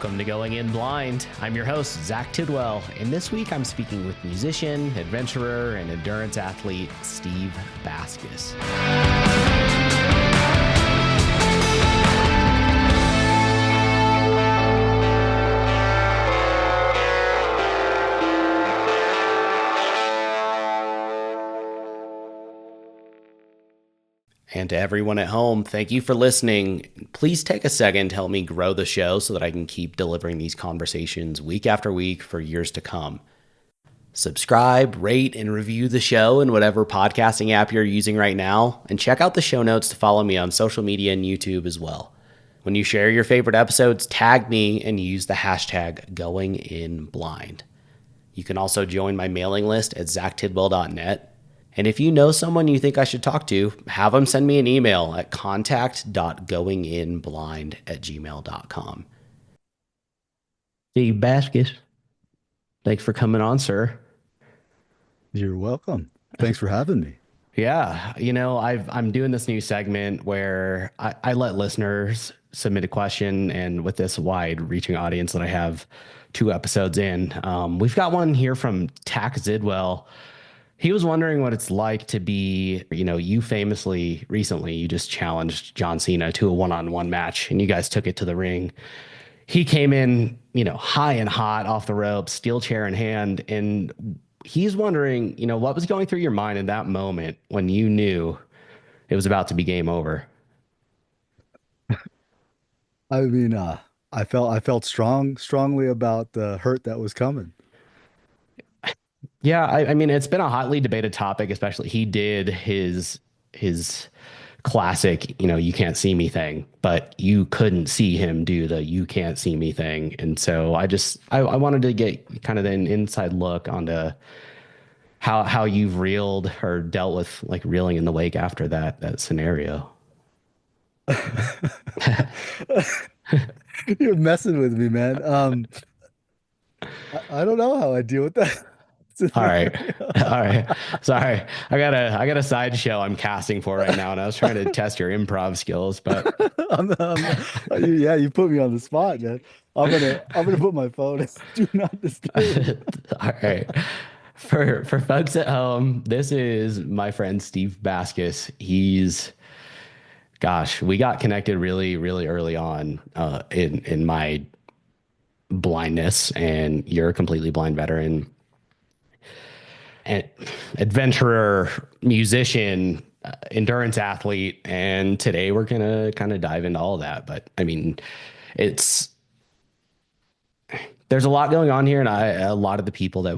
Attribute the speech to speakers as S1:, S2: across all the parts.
S1: Welcome to Going In Blind. I'm your host, Zach Tidwell, and this week I'm speaking with musician, adventurer, and endurance athlete Steve Baskis. And to everyone at home, thank you for listening. Please take a second to help me grow the show so that I can keep delivering these conversations week after week for years to come. Subscribe, rate, and review the show in whatever podcasting app you're using right now, and check out the show notes to follow me on social media and YouTube as well. When you share your favorite episodes, tag me and use the hashtag GoingInBlind. You can also join my mailing list at zachtidwell.net. And if you know someone you think I should talk to, have them send me an email at contact.goinginblind@gmail.com. Steve Baskis, thanks for coming on, sir.
S2: You're welcome. Thanks for having me.
S1: Yeah, I'm doing this new segment where I let listeners submit a question, and with this wide-reaching audience that I have 2 episodes in, we've got one here from Tack Zidwell. He was wondering what it's like to be, you famously recently, you just challenged John Cena to a one-on-one match and you guys took it to the ring. He came in, high and hot off the ropes, steel chair in hand. And he's wondering, what was going through your mind in that moment when you knew it was about to be game over?
S2: I mean, I felt strongly about the hurt that was coming.
S1: Yeah, I mean, it's been a hotly debated topic, especially he did his classic, you can't see me thing, but you couldn't see him do the you can't see me thing. And so I wanted to get kind of an inside look onto how you've reeled or dealt with like reeling in the wake after that scenario.
S2: You're messing with me, man. I don't know how I deal with that.
S1: All right. All right. Sorry. I got a sideshow I'm casting for right now, and I was trying to test your improv skills, but
S2: yeah, you put me on the spot, man. I'm gonna put my phone as do not disturb.
S1: All right. For folks at home, this is my friend Steve Baskis. We got connected really, really early on in my blindness, and you're a completely blind veteran. Adventurer, musician, endurance athlete, and today we're gonna kind of dive into all of that. But I mean, there's a lot going on here, and a lot of the people that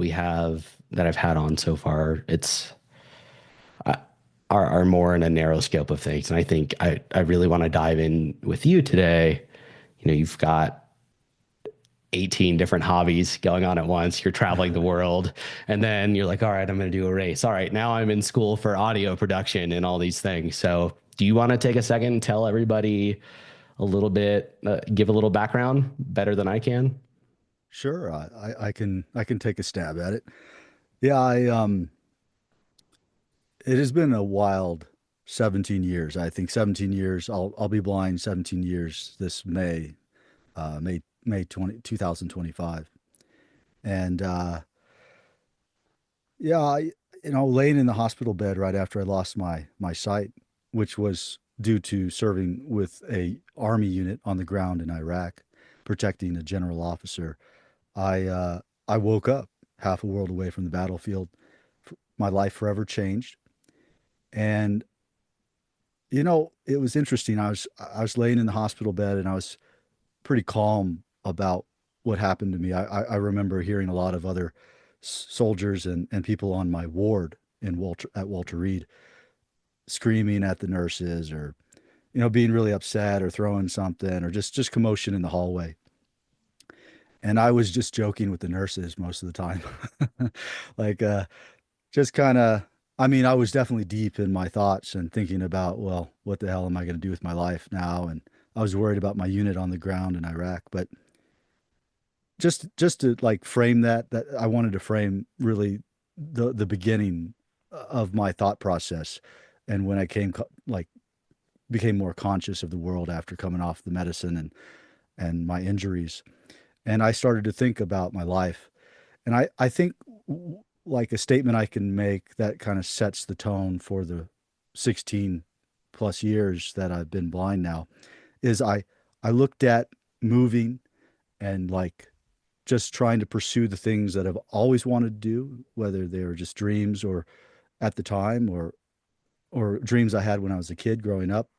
S1: I've had on so far, are more in a narrow scope of things, and I think I really want to dive in with you today. You've got 18 different hobbies going on at once. You're traveling the world, and then you're like, all right, I'm going to do a race. All right, now I'm in school for audio production and all these things. So do you want to take a second and tell everybody a little bit, give a little background better than I can?
S2: Sure, I can take a stab at it. Yeah, it has been a wild 17 years. I think 17 years. I'll be blind 17 years this May, May 2025. And yeah, laying in the hospital bed right after I lost my sight, which was due to serving with a army unit on the ground in Iraq, protecting a general officer. I woke up half a world away from the battlefield. My life forever changed. And it was interesting. I was laying in the hospital bed and I was pretty calm about what happened to me. I remember hearing a lot of other soldiers and people on my ward at Walter Reed screaming at the nurses, or being really upset or throwing something, or just commotion in the hallway. And I was just joking with the nurses most of the time. like just kind of, I mean, I was definitely deep in my thoughts and thinking about, well, what the hell am I going to do with my life now? And I was worried about my unit on the ground in Iraq. But just to like frame that I wanted to frame really the beginning of my thought process, and when I became more conscious of the world after coming off the medicine, and my injuries. And I started to think about my life. And I think like a statement I can make that kind of sets the tone for the 16 plus years that I've been blind now is I looked at moving and like just trying to pursue the things that I've always wanted to do, whether they were just dreams or at the time or dreams I had when I was a kid growing up.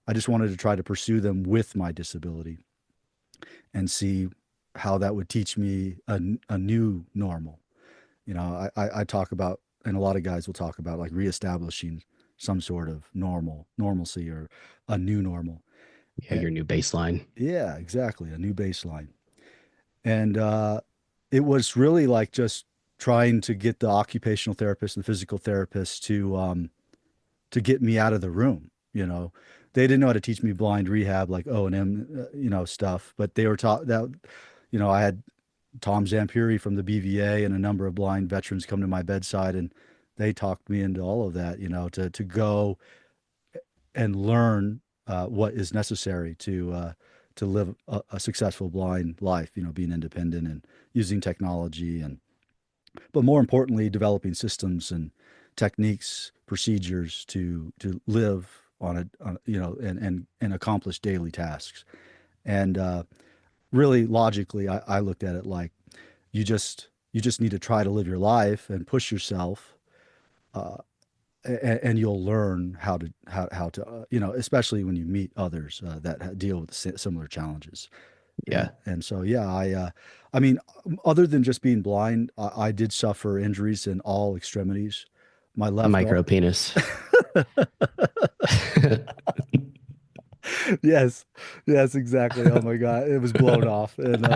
S2: I just wanted to try to pursue them with my disability and see how that would teach me a new normal. You know, I talk about, and a lot of guys will talk about like reestablishing some sort of normalcy or a new normal.
S1: Yeah, your new baseline.
S2: Yeah, exactly. A new baseline. And it was really like just trying to get the occupational therapist and the physical therapist to get me out of the room. You know, they didn't know how to teach me blind rehab like O&M, stuff, but they were taught that, I had Tom Zampiri from the BVA and a number of blind veterans come to my bedside, and they talked me into all of that, to go and learn what is necessary to live a successful blind life, being independent and using technology and, but more importantly, developing systems and techniques, procedures to live and accomplish daily tasks. And really logically, I looked at it like you just need to try to live your life and push yourself, uh, and you'll learn how to especially when you meet others that deal with similar challenges.
S1: Yeah.
S2: And so yeah, I mean, other than just being blind, I did suffer injuries in all extremities. My
S1: A
S2: left arm.
S1: micro penis.
S2: Yes, yes, exactly. Oh my God, it was blown off, and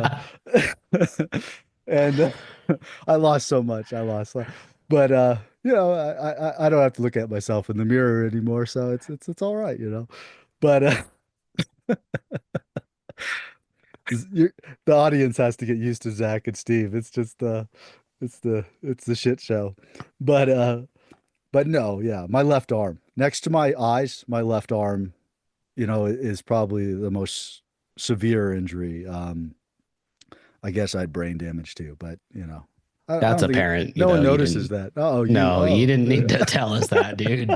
S2: and I lost so much. But I don't have to look at myself in the mirror anymore, so it's all right, But you're, the audience has to get used to Zach and Steve. It's just it's the shit show. But but no, yeah, my left arm next to my eyes, my left arm, is probably the most severe injury. I guess I had brain damage too, but I
S1: That's
S2: don't think
S1: apparent,
S2: no one
S1: you
S2: notices
S1: didn't.
S2: that. Oh,
S1: No, you
S2: oh,
S1: didn't need to tell us that, dude.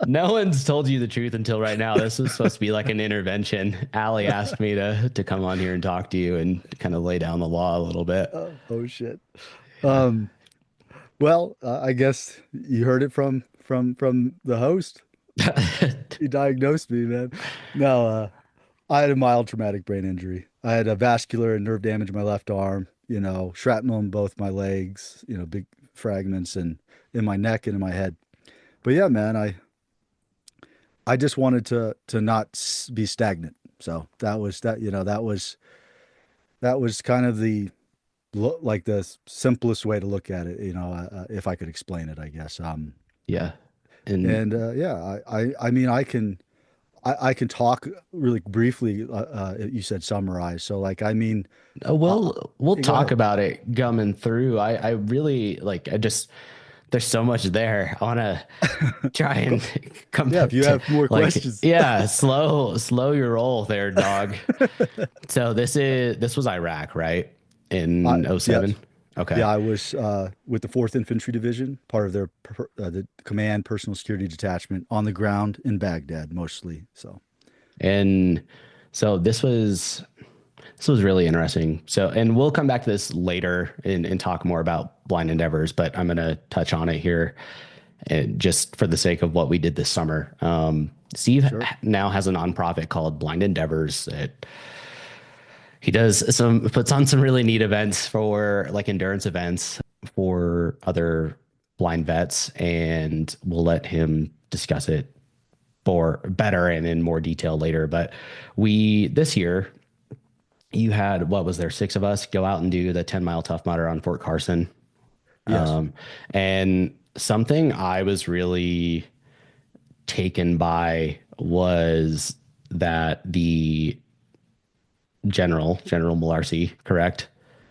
S1: No one's told you the truth until right now. This was supposed to be like an intervention. Allie asked me to come on here and talk to you and kind of lay down the law a little bit.
S2: oh shit.
S1: Yeah.
S2: Um, well, I guess you heard it from the host. He diagnosed me, man. No, I had a mild traumatic brain injury. I had a vascular and nerve damage in my left arm, shrapnel in both my legs, big fragments and in my neck and in my head. But yeah, man, I just wanted to not be stagnant. So that was that, that was kind of the like the simplest way to look at it, if I could explain it, I guess.
S1: Yeah. And
S2: And yeah, I mean, I can talk really briefly. You said summarize, so like, I mean, uh,
S1: we'll
S2: go
S1: talk
S2: ahead.
S1: about it gumming through. I really like I just there's so much there. I want to try
S2: Go-
S1: and come
S2: Yeah, if
S1: back
S2: you
S1: to
S2: have more
S1: like
S2: questions.
S1: yeah, slow your roll there, dog. So this was Iraq, right? In
S2: Yes.
S1: '07. Okay.
S2: Yeah, I was with the 4th Infantry Division, part of their the Command Personal Security Detachment on the ground in Baghdad mostly. So,
S1: And so this was really interesting. So, and we'll come back to this later and talk more about blind endeavors, but I'm going to touch on it here and just for the sake of what we did this summer. Steve
S2: sure.
S1: now has a nonprofit called Blind Endeavors that he puts on some really neat events for like endurance events for other blind vets, and we'll let him discuss it for better and in more detail later. But this year, you had, what was there, six of us go out and do the 10-mile Tough Mudder on Fort Carson.
S2: Yes.
S1: And something I was really taken by was that the General Malarcy, correct?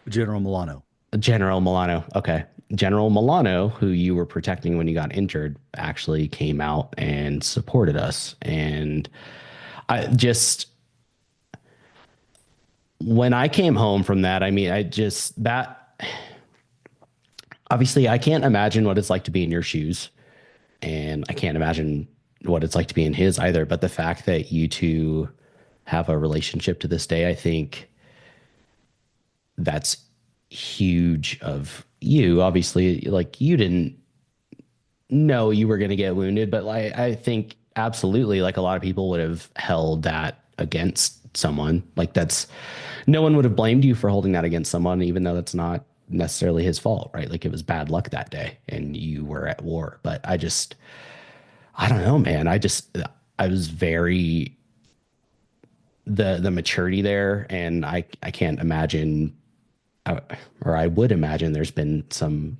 S2: General Milano.
S1: General Milano. Okay. General Milano, who you were protecting when you got injured, actually came out and supported us. And I just, when I came home from that, I mean, I just that obviously I can't imagine what it's like to be in your shoes, and I can't imagine what it's like to be in his either. But the fact that you two have a relationship to this day, I think that's huge of you. Obviously, like you didn't know you were going to get wounded, but like I think absolutely, like a lot of people would have held that against someone. Like that's no one would have blamed you for holding that against someone, even though that's not necessarily his fault, right? Like it was bad luck that day and you were at war. But I don't know, man. I was very the maturity there, and I can't imagine, or I would imagine there's been some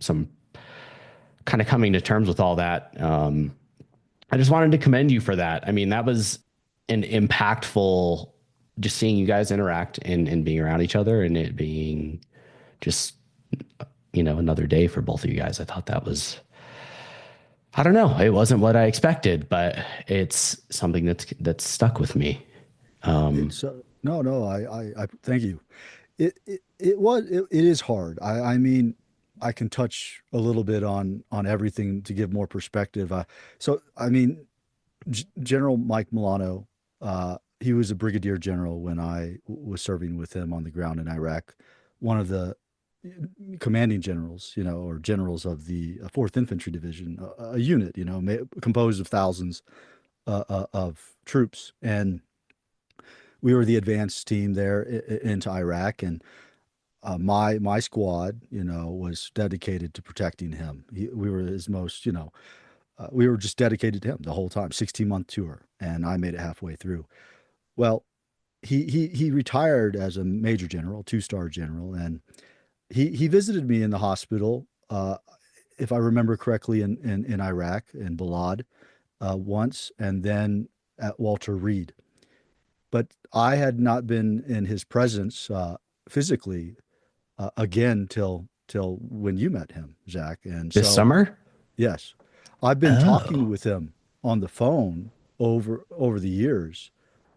S1: kind of coming to terms with all that. I just wanted to commend you for that. I mean, that was an impactful, just seeing you guys interact and being around each other and it being just, another day for both of you guys. I thought that was, I don't know, it wasn't what I expected, but it's something that's stuck with me. Um,
S2: It's no, no. I thank you. It is hard. I mean, I can touch a little bit on everything to give more perspective. So I mean, General Mike Milano, he was a brigadier general when I was serving with him on the ground in Iraq. One of the commanding generals, or generals of the Fourth Infantry Division, a unit, composed of thousands of troops, and we were the advanced team there into Iraq, and my squad, was dedicated to protecting him. We were his most, we were just dedicated to him the whole time. 16-month tour, and I made it halfway through. Well, he retired as a major general, two-star general, and he visited me in the hospital, if I remember correctly, in Iraq in Balad once, and then at Walter Reed. But I had not been in his presence physically again till when you met him, Zach. And
S1: this
S2: so,
S1: summer?
S2: yes, I've been talking
S1: Oh,
S2: with him on the phone over the years,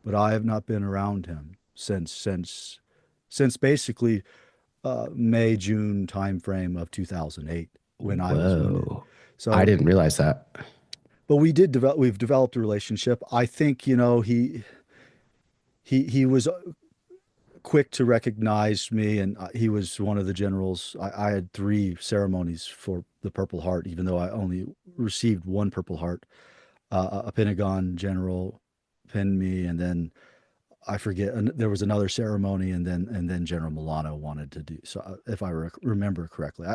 S2: but I have not been around him since basically May June timeframe of 2008 when I was wounded.
S1: whoa. I
S2: So,
S1: didn't realize that.
S2: but we've developed a relationship. I think he was quick to recognize me, and he was one of the generals. I had three ceremonies for the Purple Heart, even though I only received one Purple Heart. A Pentagon general pinned me, and then I forget. And there was another ceremony, and then General Milano wanted to do. So if I remember correctly,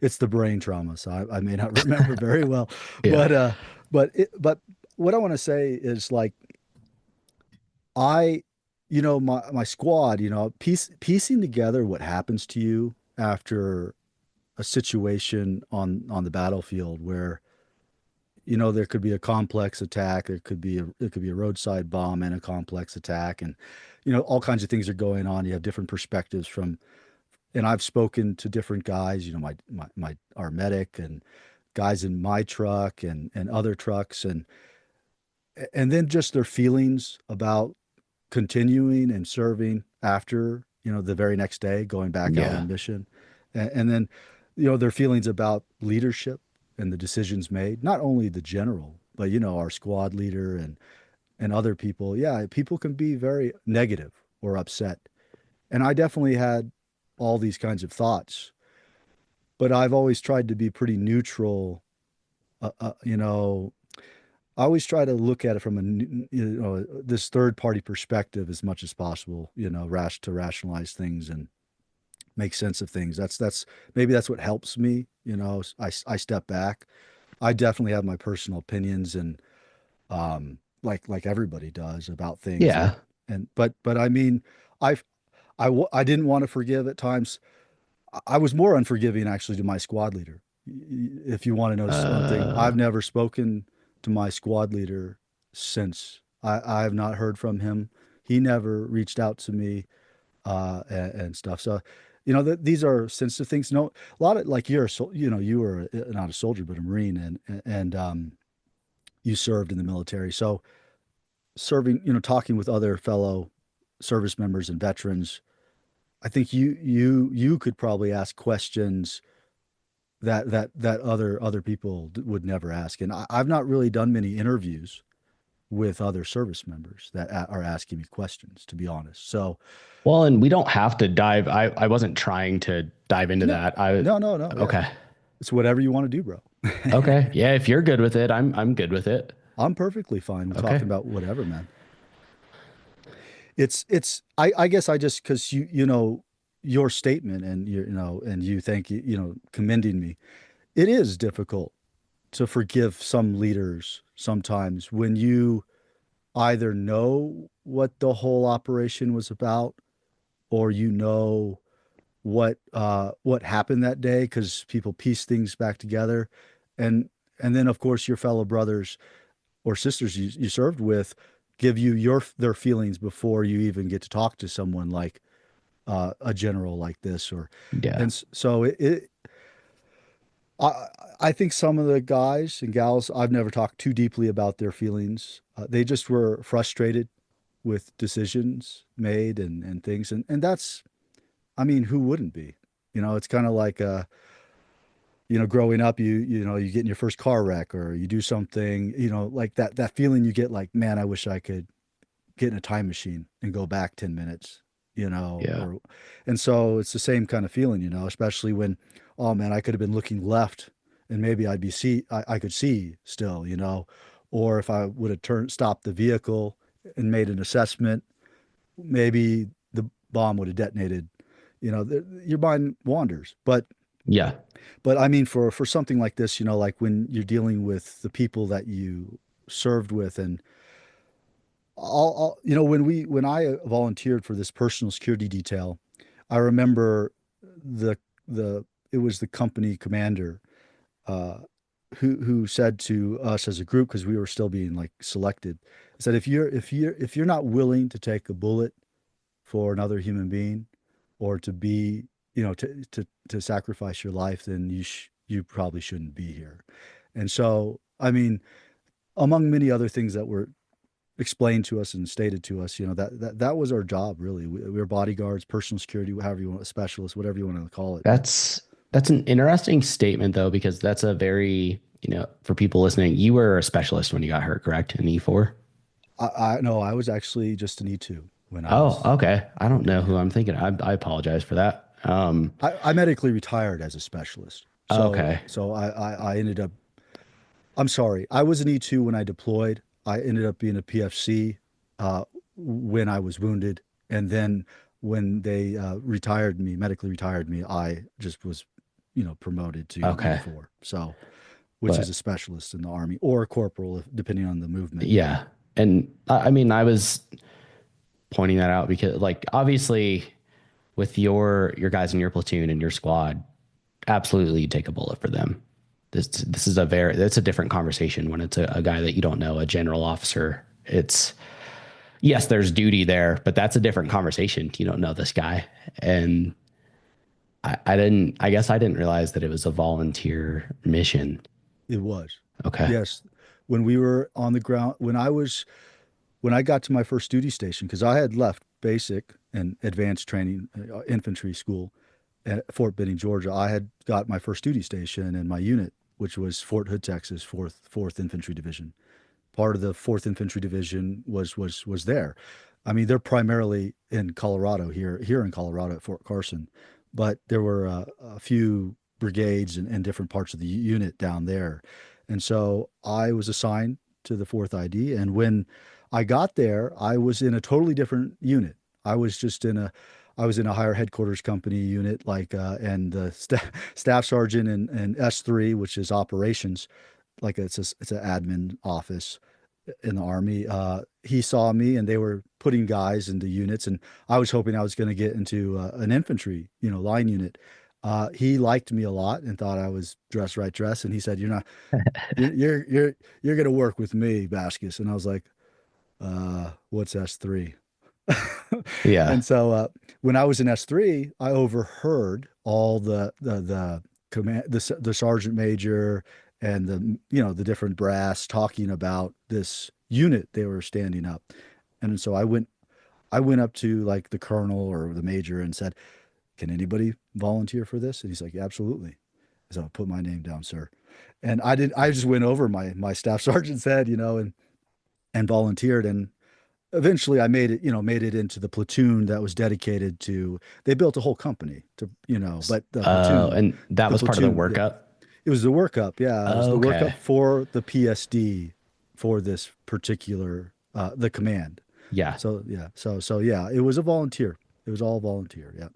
S2: it's the brain trauma, so I may not remember very well.
S1: Yeah.
S2: But but what I want to say is like I, my squad, piecing together what happens to you after a situation on the battlefield where, there could be a complex attack, it could be a roadside bomb and a complex attack, and all kinds of things are going on. You have different perspectives and I've spoken to different guys, my our medic and guys in my truck and other trucks, and then just their feelings about continuing and serving after, the very next day, going back out
S1: Yeah.
S2: on mission. And then, their feelings about leadership and the decisions made, not only the general, but, our squad leader and other people. Yeah, people can be very negative or upset. And I definitely had all these kinds of thoughts, but I've always tried to be pretty neutral. I always try to look at it from this third party perspective as much as possible, to rationalize things and make sense of things. That's maybe that's what helps me. I step back. I definitely have my personal opinions, and like everybody does about things,
S1: Yeah.
S2: and but I mean, I I didn't want to forgive at times. I was more unforgiving actually to my squad leader. If you want to know something,
S1: Uh,
S2: I've never spoken to my squad leader since. I have not heard from him. He never reached out to me and stuff. So, these are sensitive things. No, a lot of like you were not a soldier but a Marine, and you served in the military. So serving, talking with other fellow service members and veterans, I think you could probably ask questions that other people would never ask. And I've not really done many interviews with other service members that are asking me questions, to be honest. So
S1: Well, and we don't have to dive. I wasn't trying to dive into
S2: no,
S1: that. I
S2: no. Yeah,
S1: okay.
S2: it's whatever you want to do, bro.
S1: Okay. Yeah, if you're good with it, I'm good with it.
S2: I'm perfectly fine with
S1: Okay.
S2: talking about whatever, man. I guess I just because your statement and and you thank commending me. It is difficult to forgive some leaders sometimes when you either know what the whole operation was about, or what happened that day, because people piece things back together, and then of course your fellow brothers or sisters you served with give you their feelings before you even get to talk to someone like a general like this. Or
S1: Yeah.
S2: and so I I think some of the guys and gals, I've never talked too deeply about their feelings. They just were frustrated with decisions made and things, and that's, I mean, who wouldn't be? It's kind of like growing up, you get in your first car wreck, or you do something, like that feeling you get, like, man, I wish I could get in a time machine and go back 10 minutes,
S1: Yeah.
S2: or and so it's the same kind of feeling, especially when, oh man, I could have been looking left and maybe I could see still, or if I would have stopped the vehicle and made an assessment, maybe the bomb would have detonated. Your mind wanders.
S1: Yeah.
S2: But I mean, for something like this, like when you're dealing with the people that you served with, and when I volunteered for this personal security detail, I remember the the it was the company commander uh, who said to us as a group, because we were still being like selected, said, if you're not willing to take a bullet for another human being, or to be, to sacrifice your life, then you probably shouldn't be here. And so, I mean, among many other things that were explained to us and stated to us, that was our job, really. We were bodyguards, personal security, however you want, specialists, whatever you want to call it. But
S1: That's an interesting statement though, because that's a very, for people listening, you were a specialist when you got hurt, correct? In E4?
S2: I no, I was actually just an E2 when I
S1: Oh,
S2: was.
S1: okay. I don't know who
S2: Yeah.
S1: I'm thinking. I apologize for that.
S2: I medically retired as a specialist. So
S1: Okay.
S2: so I ended up, I'm sorry, I was an E2 when I deployed. I ended up being a PFC when I was wounded. And then when they medically retired me, I just was, promoted to
S1: Okay.
S2: E4. So, which is a
S1: But
S2: specialist in the Army, or a corporal, depending on the movement.
S1: yeah. And I mean, I was pointing that out because like obviously with your guys in your platoon and your squad, absolutely you take a bullet for them. This is it's a different conversation when it's a guy that you don't know, a general officer. It's yes, there's duty there, but that's a different conversation. You don't know this guy. And I guess I didn't realize that it was a volunteer mission.
S2: It was.
S1: Okay.
S2: Yes. When we were on the ground, when I got to my first duty station, because I had left basic and advanced training, infantry school at Fort Benning, Georgia. I had got my first duty station in my unit, which was Fort Hood, Texas, Fourth Infantry Division. Part of the Fourth Infantry Division was there. I mean, they're primarily in Colorado, here in Colorado at Fort Carson, but there were a few brigades and different parts of the unit down there, and so I was assigned to the Fourth ID. And when I got there, I was in a totally different unit. I was just in a I was in a higher headquarters company unit, like, and the staff sergeant in S3, which is operations, like it's an admin office in the Army. He saw me, and they were putting guys into units, and I was hoping I was going to get into an infantry, line unit. He liked me a lot and thought I was dress, and he said, "You're not, you're going to work with me, Baskis." And I was like, "What's S3?"
S1: Yeah.
S2: And so when I was in S3, I overheard all the command, the sergeant major, and the different brass talking about this unit they were standing up. And so I went up to like the colonel or the major and said, "Can anybody volunteer for this?" And he's like, "Absolutely." So I put my name down, sir. And I just went over my staff sergeant's head, and volunteered. And eventually I made it into the platoon that was dedicated to, they built a whole company to, but
S1: And that
S2: the
S1: was part of the
S2: platoon, yeah.
S1: workup.
S2: It was the workup. Yeah. It was the
S1: Okay.
S2: workup for the PSD for this particular, the command.
S1: Yeah.
S2: So, yeah. So yeah, it was a volunteer. It was all volunteer. Yeah.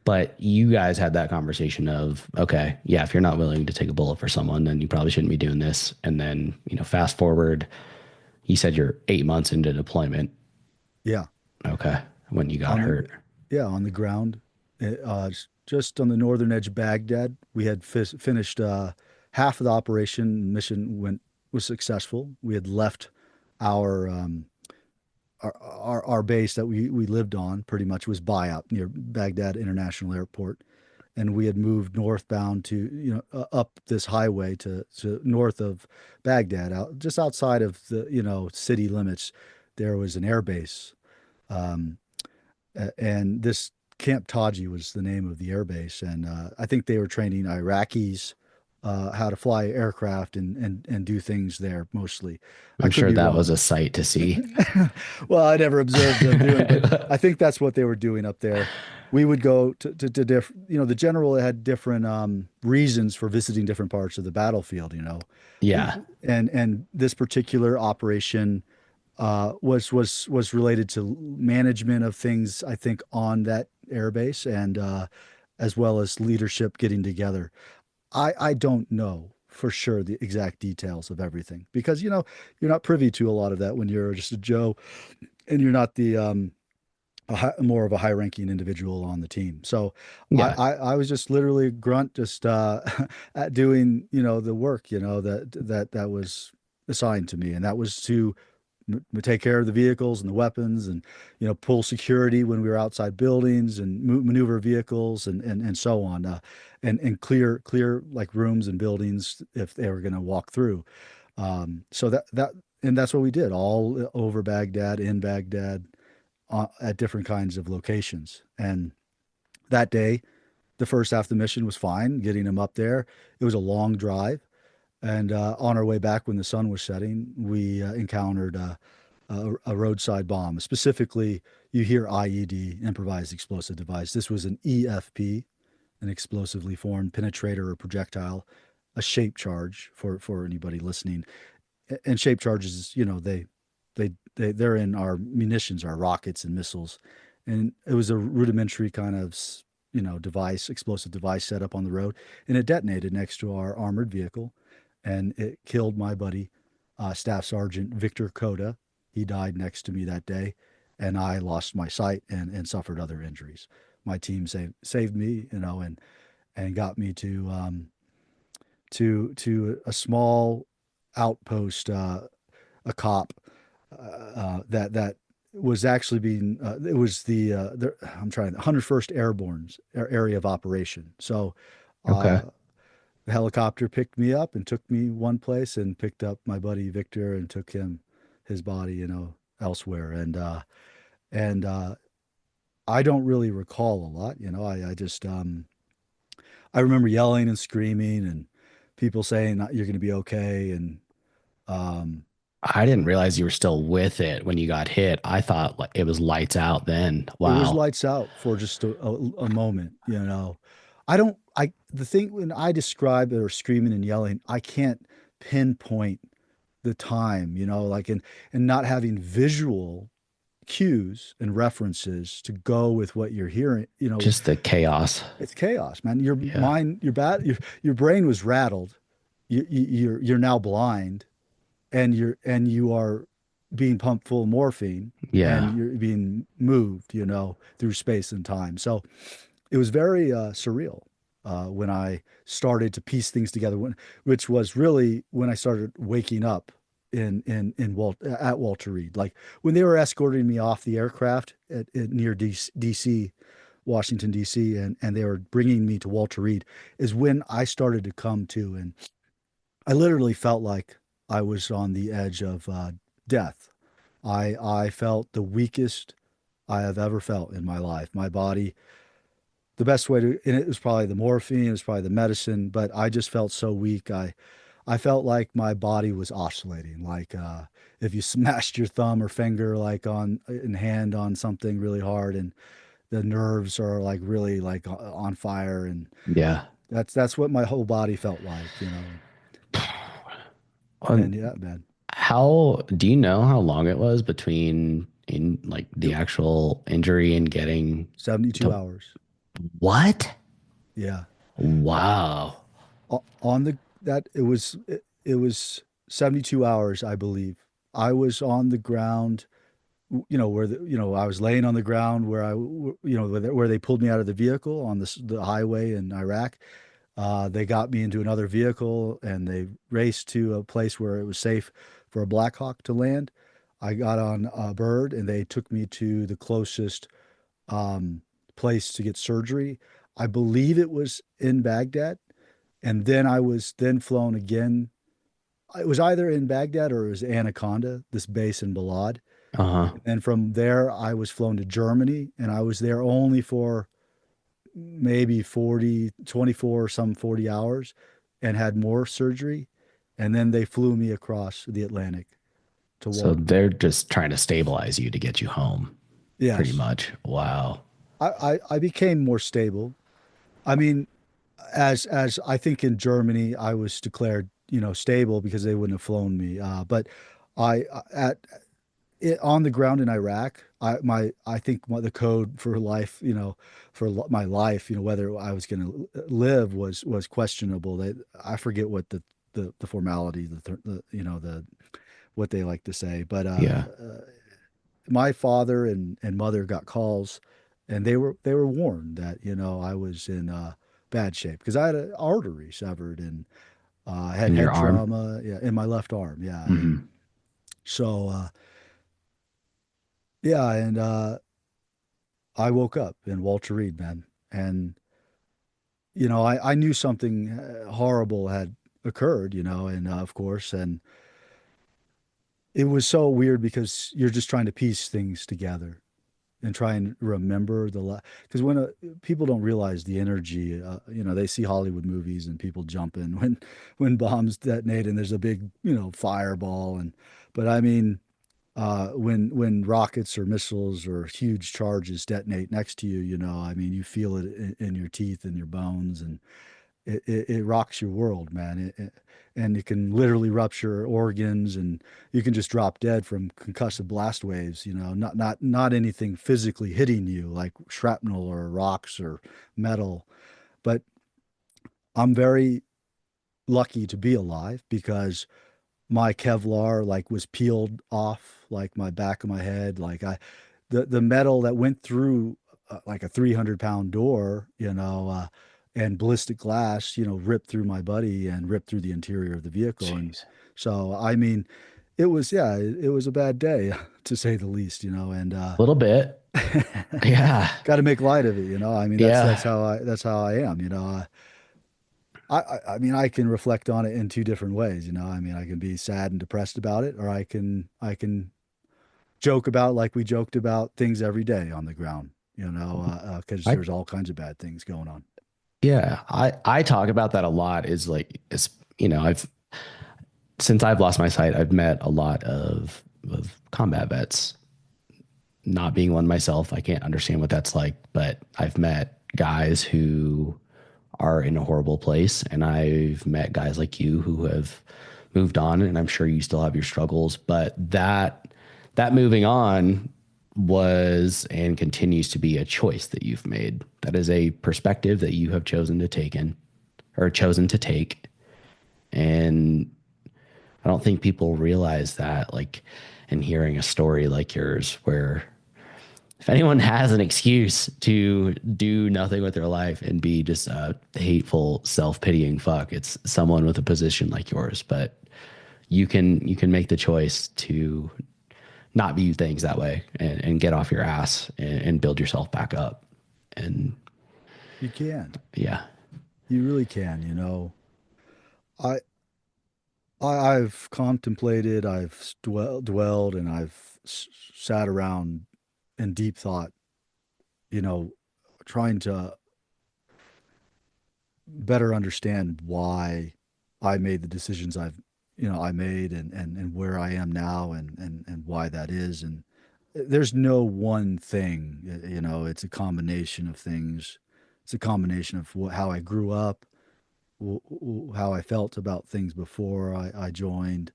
S1: But you guys had that conversation of, okay, yeah, if you're not willing to take a bullet for someone, then you probably shouldn't be doing this. And then, fast forward, you said you're 8 months into deployment.
S2: Yeah.
S1: Okay. When you got
S2: On
S1: hurt.
S2: the, yeah, on the ground, just on the northern edge of Baghdad. We had finished half of the operation. Mission was successful. We had left our our base that we lived on pretty much was Bayat near Baghdad International Airport, and we had moved northbound to up this highway to north of Baghdad, out just outside of the city limits. There was an air base. Um, and this Camp Taji was the name of the air base, and I think they were training Iraqis how to fly aircraft and do things there mostly. I
S1: I'm
S2: could
S1: sure
S2: be
S1: that was
S2: wrong.
S1: a sight to see.
S2: Well, I never observed them doing, but I think that's what they were doing up there. We would go to different, the general had different reasons for visiting different parts of the battlefield,
S1: Yeah.
S2: and this particular operation was related to management of things, I think, on that airbase, and as well as leadership getting together. I don't know for sure the exact details of everything because you're not privy to a lot of that when you're just a Joe and you're not the more of a high-ranking individual on the team. So
S1: Yeah.
S2: I was just literally a grunt, just at doing the work that was assigned to me, and that was to take care of the vehicles and the weapons, and pull security when we were outside buildings, and maneuver vehicles, and so on, and clear like rooms and buildings if they were going to walk through. So and that's what we did all over Baghdad, in Baghdad, at different kinds of locations. And that day, the first half of the mission was fine, getting them up there. It was a long drive. And on our way back, when the sun was setting, we encountered a roadside bomb. Specifically, you hear IED, improvised explosive device. This was an EFP, an explosively formed penetrator or projectile, a shape charge for anybody listening. And shape charges, they're in our munitions, our rockets and missiles. And it was a rudimentary kind of device, explosive device set up on the road, and it detonated next to our armored vehicle, and it killed my buddy, Staff Sergeant Victor Coda. He died next to me that day, and I lost my sight and suffered other injuries. My team saved me, and got me to a small outpost, a cop that was actually being it was the I'm trying, the 101st Airborne area of operation. So
S1: Okay.
S2: the helicopter picked me up and took me one place, and picked up my buddy Victor and took his body elsewhere. And I don't really recall a lot. I just I remember yelling and screaming, and people saying you're going to be okay. And um
S1: I didn't realize you were still with it when you got hit. I thought like it was lights out then.
S2: it was
S1: Wow.
S2: lights out for just a moment. I don't, the thing when I describe it or screaming and yelling, I can't pinpoint the time, like, and not having visual cues and references to go with what you're hearing.
S1: Just the chaos.
S2: It's chaos, man. Your
S1: Yeah.
S2: mind, your brain was rattled. You're now blind, and you are being pumped full of morphine, and
S1: Yeah.
S2: you're being moved, through space and time. So it was very surreal when I started to piece things together, which was really when I started waking up at Walter Reed. Like when they were escorting me off the aircraft near DC, Washington DC, and they were bringing me to Walter Reed, is when I started to come to, and I literally felt like I was on the edge of death. I felt the weakest I have ever felt in my life. My body, the best way to, and it was probably the morphine, it was probably the medicine, but I just felt so weak. I felt like my body was oscillating, like if you smashed your thumb or finger like on in hand on something really hard, and the nerves are like really like on fire, and
S1: Yeah.
S2: that's what my whole body felt like, you know. And
S1: Um,
S2: yeah, man,
S1: how do you know how long it was between in like the
S2: it
S1: actual injury and getting
S2: 72
S1: to
S2: hours.
S1: what?
S2: Yeah.
S1: Wow.
S2: On the that it was 72 hours, I believe. I was on the ground, you know, where I was laying on the ground where where they pulled me out of the vehicle on the highway in Iraq. They got me into another vehicle and they raced to a place where it was safe for a Black Hawk to land. I got on a bird and they took me to the closest um, place to get surgery. I believe it was in Baghdad. And then I was then flown again. It was either in Baghdad or it was Anaconda, this base in Balad.
S1: Uh-huh.
S2: And from there, I was flown to Germany and I was there only for maybe 40, 24, some 40 hours and had more surgery. And then they flew me across the Atlantic to
S1: So
S2: Walt.
S1: they're just trying to stabilize you to get you home, pretty
S2: Yes.
S1: much. Wow.
S2: I became more stable. I mean, as I think in Germany, I was declared, stable because they wouldn't have flown me. But I at it, on the ground in Iraq, I think the code for life, my life, whether I was going to live was questionable. I forget what the formality, the what they like to say, but
S1: Yeah.
S2: my father and mother got calls, and they were warned that I was in bad shape because I had an artery severed and I had
S1: In your
S2: head
S1: arm.
S2: trauma, yeah, in my left arm, yeah, and
S1: Hmm.
S2: so yeah, and I woke up in Walter Reed, man, and I knew something horrible had occurred, and of course, and it was so weird because you're just trying to piece things together and try and remember because when people don't realize the energy, they see Hollywood movies and people jumping when bombs detonate and there's a big, fireball, but I mean, when rockets or missiles or huge charges detonate next to you, I mean, you feel it in your teeth and your bones, and it rocks your world, man. And it can literally rupture organs, and you can just drop dead from concussive blast waves. Not anything physically hitting you like shrapnel or rocks or metal. But I'm very lucky to be alive because my Kevlar like was peeled off like my back of my head. Like the metal that went through like a 300-pound door, and ballistic glass, ripped through my buddy and ripped through the interior of the vehicle. And
S1: Jeez.
S2: so, I mean, it was a bad day to say the least, and
S1: A little bit. Yeah.
S2: got to make light of it. I mean,
S1: Yeah.
S2: that's how I am. I mean, I can reflect on it in two different ways. I mean, I can be sad and depressed about it, or I can joke about like we joked about things every day on the ground, because
S1: I
S2: there's all kinds of bad things going on.
S1: yeah, I talk about that a lot is like it's I've since I've lost my sight, I've met a lot of combat vets. Not being one myself, I can't understand what that's like, but I've met guys who are in a horrible place, and I've met guys like you who have moved on, and I'm sure you still have your struggles, but that moving on was and continues to be a choice that you've made. That is a perspective that you have chosen to take. And I don't think people realize that, like, in hearing a story like yours, where if anyone has an excuse to do nothing with their life and be just a hateful, self-pitying fuck, it's someone with a position like yours. But you can make the choice to not view things that way and get off your ass and build yourself back up. And
S2: You can,
S1: yeah,
S2: you really can, I, I've contemplated, I've dwelled, and I've sat around in deep thought, you know, trying to better understand why I made the decisions I made, and where I am now, and why that is. And there's no one thing, it's a combination of things. It's a combination of how I grew up, how I felt about things before I joined,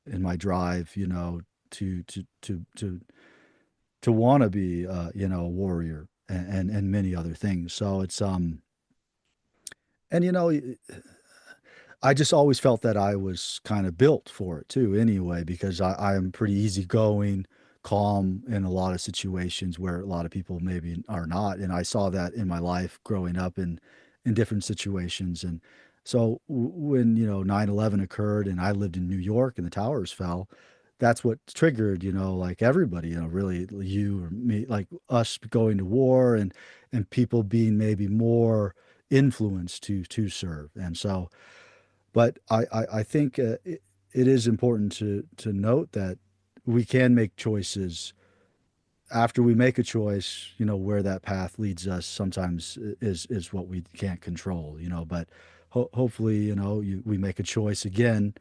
S2: in my drive, to want to be, a warrior, and many other things. So it's and I just always felt that I was kind of built for it too, anyway, because I am pretty easygoing, calm in a lot of situations where a lot of people maybe are not. And I saw that in my life growing up in different situations. And so when, 9/11 occurred and I lived in New York and the towers fell, that's what triggered, like everybody, really you or me, like us going to war, and people being maybe more influenced to serve. And so, but I think it is important to note that we can make choices. After we make a choice, where that path leads us sometimes is what we can't control, but hopefully, we make a choice again,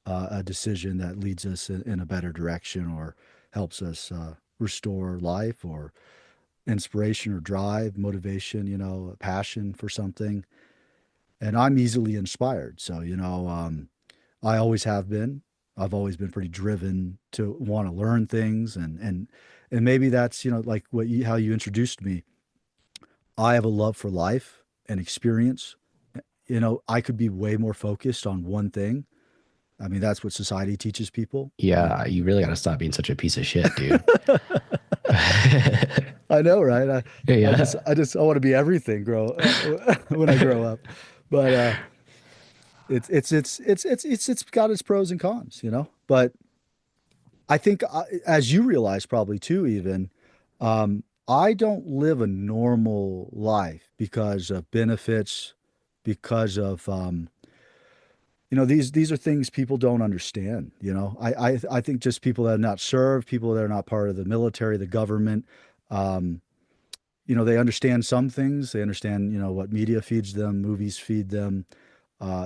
S2: a decision that leads us in a better direction, or helps us restore life, or inspiration, or drive, motivation, passion for something. And I'm easily inspired. So, I always have been. I've always been pretty driven to want to learn things, and maybe that's, like how you introduced me. I have a love for life and experience. I could be way more focused on one thing. I mean, that's what society teaches people.
S1: Yeah, you really got to stop being such a piece of shit, dude.
S2: I know, right? I just,
S1: Yeah.
S2: I want to be everything when I grow up, but it's got its pros and cons, But I think, as you realize probably too, even, I don't live a normal life because of benefits, because of, these are things people don't understand. I think just people that are not served, people that are not part of the military, the government, um, they understand some things. They understand, what media feeds them, movies feed them.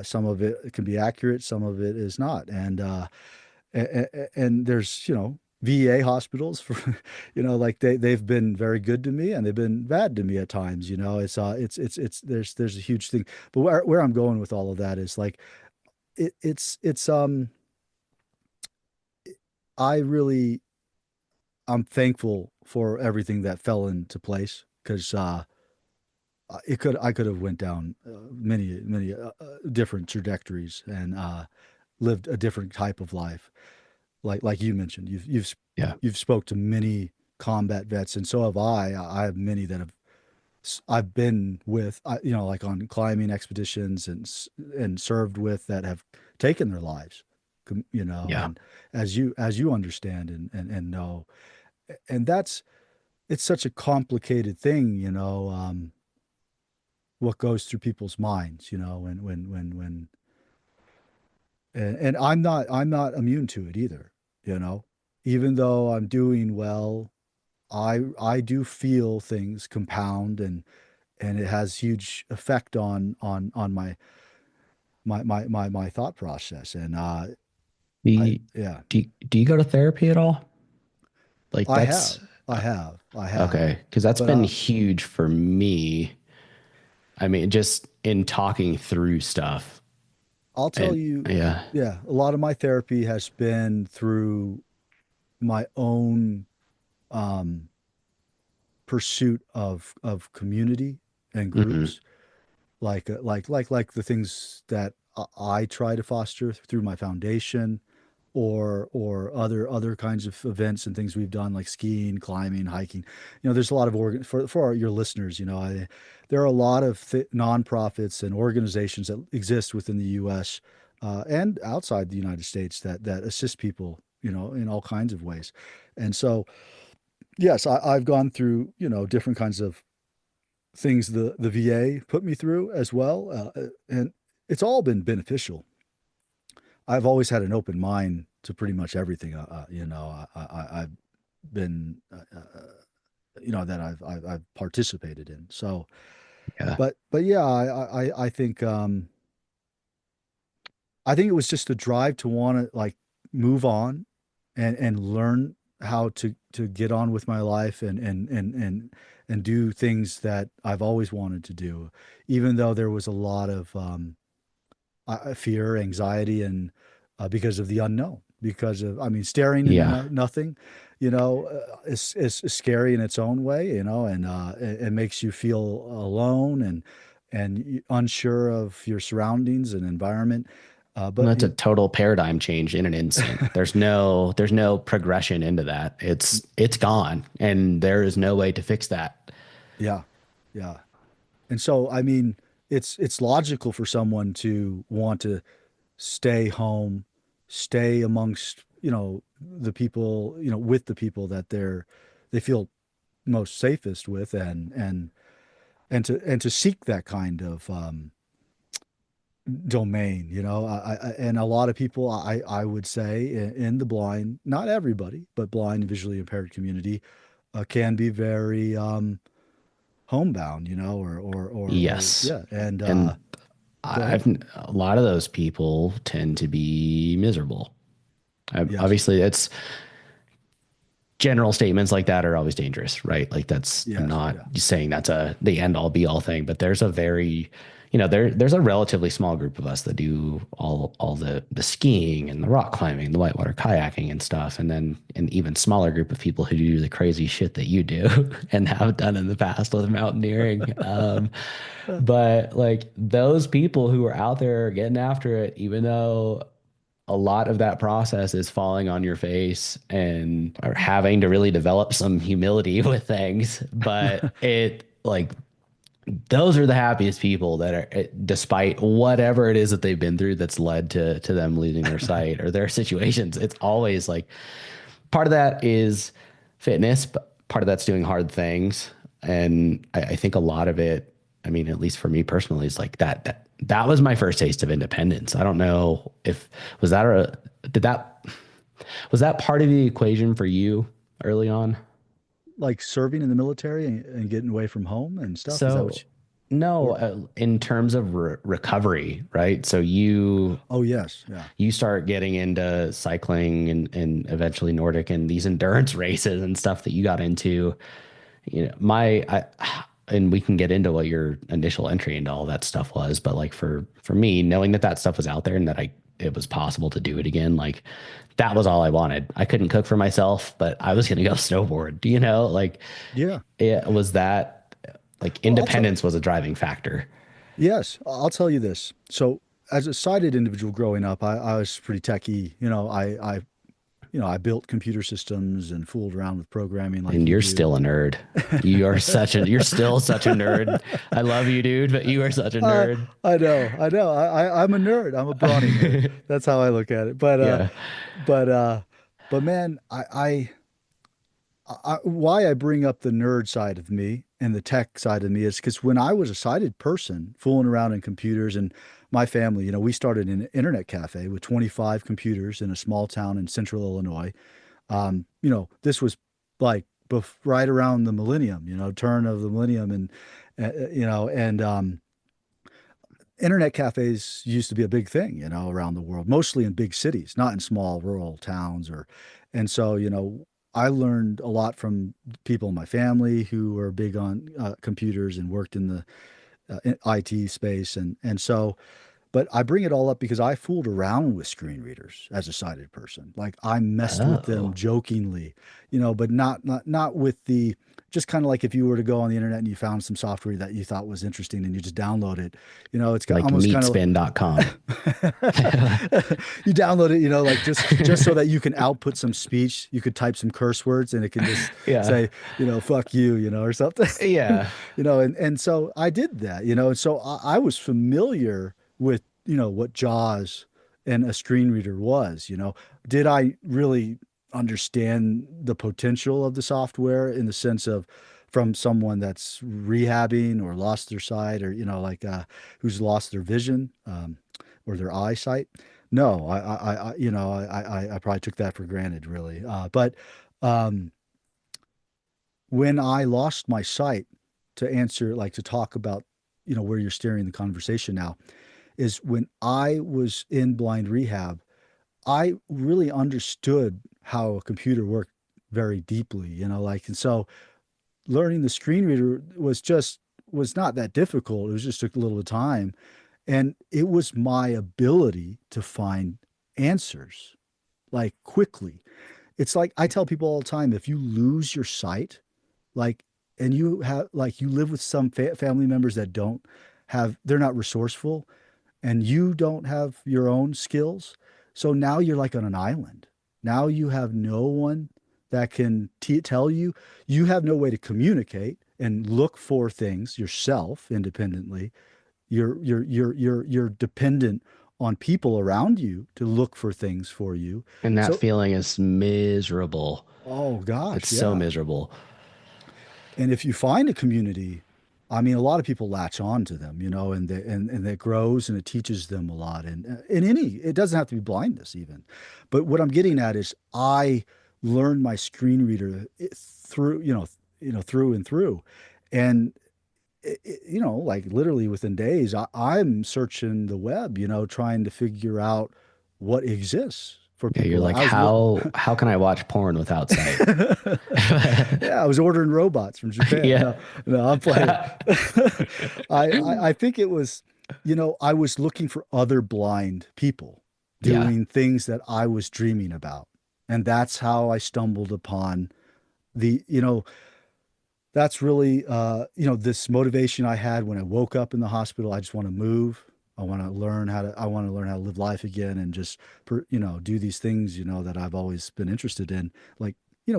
S2: Some of it can be accurate, some of it is not. And there's, VA hospitals for, like they've been very good to me, and they've been bad to me at times. There's a huge thing. But where I'm going with all of that is like, it's I really, I'm thankful for everything that fell into place, because I could have went down many different trajectories, and lived a different type of life. Like you mentioned,
S1: Yeah.
S2: you've spoke to many combat vets, and so have I. I have many that I've been with, like on climbing expeditions, and served with, that have taken their lives,
S1: Yeah.
S2: and as you understand, and know, and it's such a complicated thing, what goes through people's minds, when and I'm not immune to it either, you know. Even though I'm doing well, I do feel things compound, and it has huge effect on my thought process. And
S1: Do
S2: I
S1: you,
S2: yeah,
S1: do you go to therapy at all? Like
S2: I
S1: that's
S2: have. I have.
S1: okay, because that's
S2: But
S1: been huge for me. I mean, just in talking through stuff.
S2: I'll tell
S1: And
S2: you,
S1: yeah.
S2: yeah, a lot of my therapy has been through my own um pursuit of community and
S1: Hmm.
S2: groups, like the things that I try to foster through my foundation, or other kinds of events and things we've done, like skiing, climbing, hiking. There's a lot of your listeners. There are a lot of nonprofits and organizations that exist within the U.S. And outside the United States, that assist people, in all kinds of ways. And so, yes, I've gone through, different kinds of things the VA put me through as well, and it's all been beneficial. I've always had an open mind to pretty much everything. I've been, that I've participated in. So,
S1: Yeah.
S2: but yeah, I think it was just the drive to want to like move on and learn how to get on with my life and do things that I've always wanted to do, even though there was a lot of fear, anxiety, and because of the unknown. Because of, I mean, staring into
S1: Yeah.
S2: nothing, is scary in its own way, and it makes you feel alone and unsure of your surroundings and environment.
S1: Well,
S2: But
S1: that's a total paradigm change in an instant. There's no progression into that. It's gone, and there is no way to fix that.
S2: yeah, yeah. And so, I mean, it's logical for someone to want to stay home, stay amongst, the people, with the people that they feel most safest with, and to seek that kind of domain, and a lot of people, I would say in the blind, not everybody, but blind and visually impaired community, can be very homebound, or
S1: Yes.
S2: yeah, and
S1: And
S2: go ahead.
S1: I've a lot of those people tend to be miserable.
S2: Yes,
S1: Obviously, it's general statements like that are always dangerous, right? Like that's I'm
S2: yes,
S1: not
S2: yeah,
S1: saying that's the end all be all thing, but there's a very, there's a relatively small group of us that do all the skiing and the rock climbing, the whitewater kayaking and stuff, and then an even smaller group of people who do the crazy shit that you do and have done in the past with mountaineering. But like those people who are out there getting after it, even though a lot of that process is falling on your face and or having to really develop some humility with things. But it like those are the happiest people that are, despite whatever it is that they've been through that's led to them losing their sight or their situations. It's always like part of that is fitness, but part of that's doing hard things. And I think a lot of it, I mean, at least for me personally, is like that was my first taste of independence. I don't know if was that a did that was that part of the equation for you early on?
S2: like serving in the military and getting away from home and stuff. Is that what
S1: So
S2: you,
S1: no,
S2: or
S1: in terms of recovery, right? So you
S2: oh yes, yeah,
S1: you start getting into cycling and eventually Nordic and these endurance races and stuff that you got into. And we can get into what your initial entry into all that stuff was, but like for me, knowing that that stuff was out there and that it was possible to do it again, like that was all I wanted. I couldn't cook for myself, but I was gonna go snowboard. Like
S2: yeah.
S1: it was that like
S2: Well, I'll tell
S1: independence was a driving factor.
S2: yes, I'll tell you this. So as a sighted individual growing up, I was pretty techie. I built computer systems and fooled around with programming like
S1: And
S2: you
S1: you're
S2: do.
S1: still a nerd. You're still such a nerd. I love you, dude, but you are such a
S2: I
S1: nerd.
S2: I know, I know. I'm a nerd. I'm a brawny nerd. That's how I look at it.
S1: Yeah.
S2: But but man, why I bring up the nerd side of me and the tech side of me is because when I was a sighted person fooling around in computers, and my family, we started an internet cafe with 25 computers in a small town in central Illinois. This was like right around the millennium, turn of the millennium, and internet cafes used to be a big thing, around the world, mostly in big cities, not in small rural towns and so, I learned a lot from people in my family who were big on computers and worked in the IT space. And so, but I bring it all up because I fooled around with screen readers as a sighted person. Like I messed with them
S1: Oh,
S2: jokingly, but not with the just kind of like if you were to go on the internet and you found some software that you thought was interesting and you just download it, it's got
S1: like
S2: almost kind of
S1: meatspin.com.
S2: you download it, like just so that you can output some speech. You could type some curse words and it can just
S1: Yeah.
S2: say, fuck you, or something.
S1: Yeah.
S2: And so I did that, and so I was familiar with, what JAWS and a screen reader was. Did I really understand the potential of the software in the sense of from someone that's rehabbing or lost their sight or, like who's lost their vision? or their eyesight. No, I probably took that for granted, really. But um, when I lost my sight, to answer, like to talk about, where you're steering the conversation now, is when I was in blind rehab, I really understood how a computer worked very deeply, and so learning the screen reader was not that difficult. It was just took a little time. And it was my ability to find answers like quickly. It's like I tell people all the time, if you lose your sight, like, and you have, like, you live with some family members that they're not resourceful, and you don't have your own skills. So now you're like on an island. Now you have no one that can tell you. You have no way to communicate and look for things yourself independently. You're dependent on people around you to look for things for you.
S1: And that
S2: So,
S1: feeling is miserable.
S2: oh
S1: It's
S2: gosh,
S1: so
S2: yeah.
S1: miserable.
S2: And if you find a community, I mean, a lot of people latch on to them, and that grows and it teaches them a lot. And it doesn't have to be blindness even. But what I'm getting at is I learned my screen reader through, through and through. And, like literally within days, I'm searching the web, trying to figure out what exists for
S1: Yeah, you're
S2: people.
S1: like,
S2: I was looking.
S1: how can I watch porn without sight?
S2: Yeah, I was ordering robots from Japan. No,
S1: Yeah.
S2: no, I'm playing. I think it was, I was looking for other blind people
S1: Yeah.
S2: doing things that I was dreaming about. And that's how I stumbled upon the, that's really, this motivation I had when I woke up in the hospital. I just want to move. I want to learn how to live life again and just, do these things, that I've always been interested in. Like,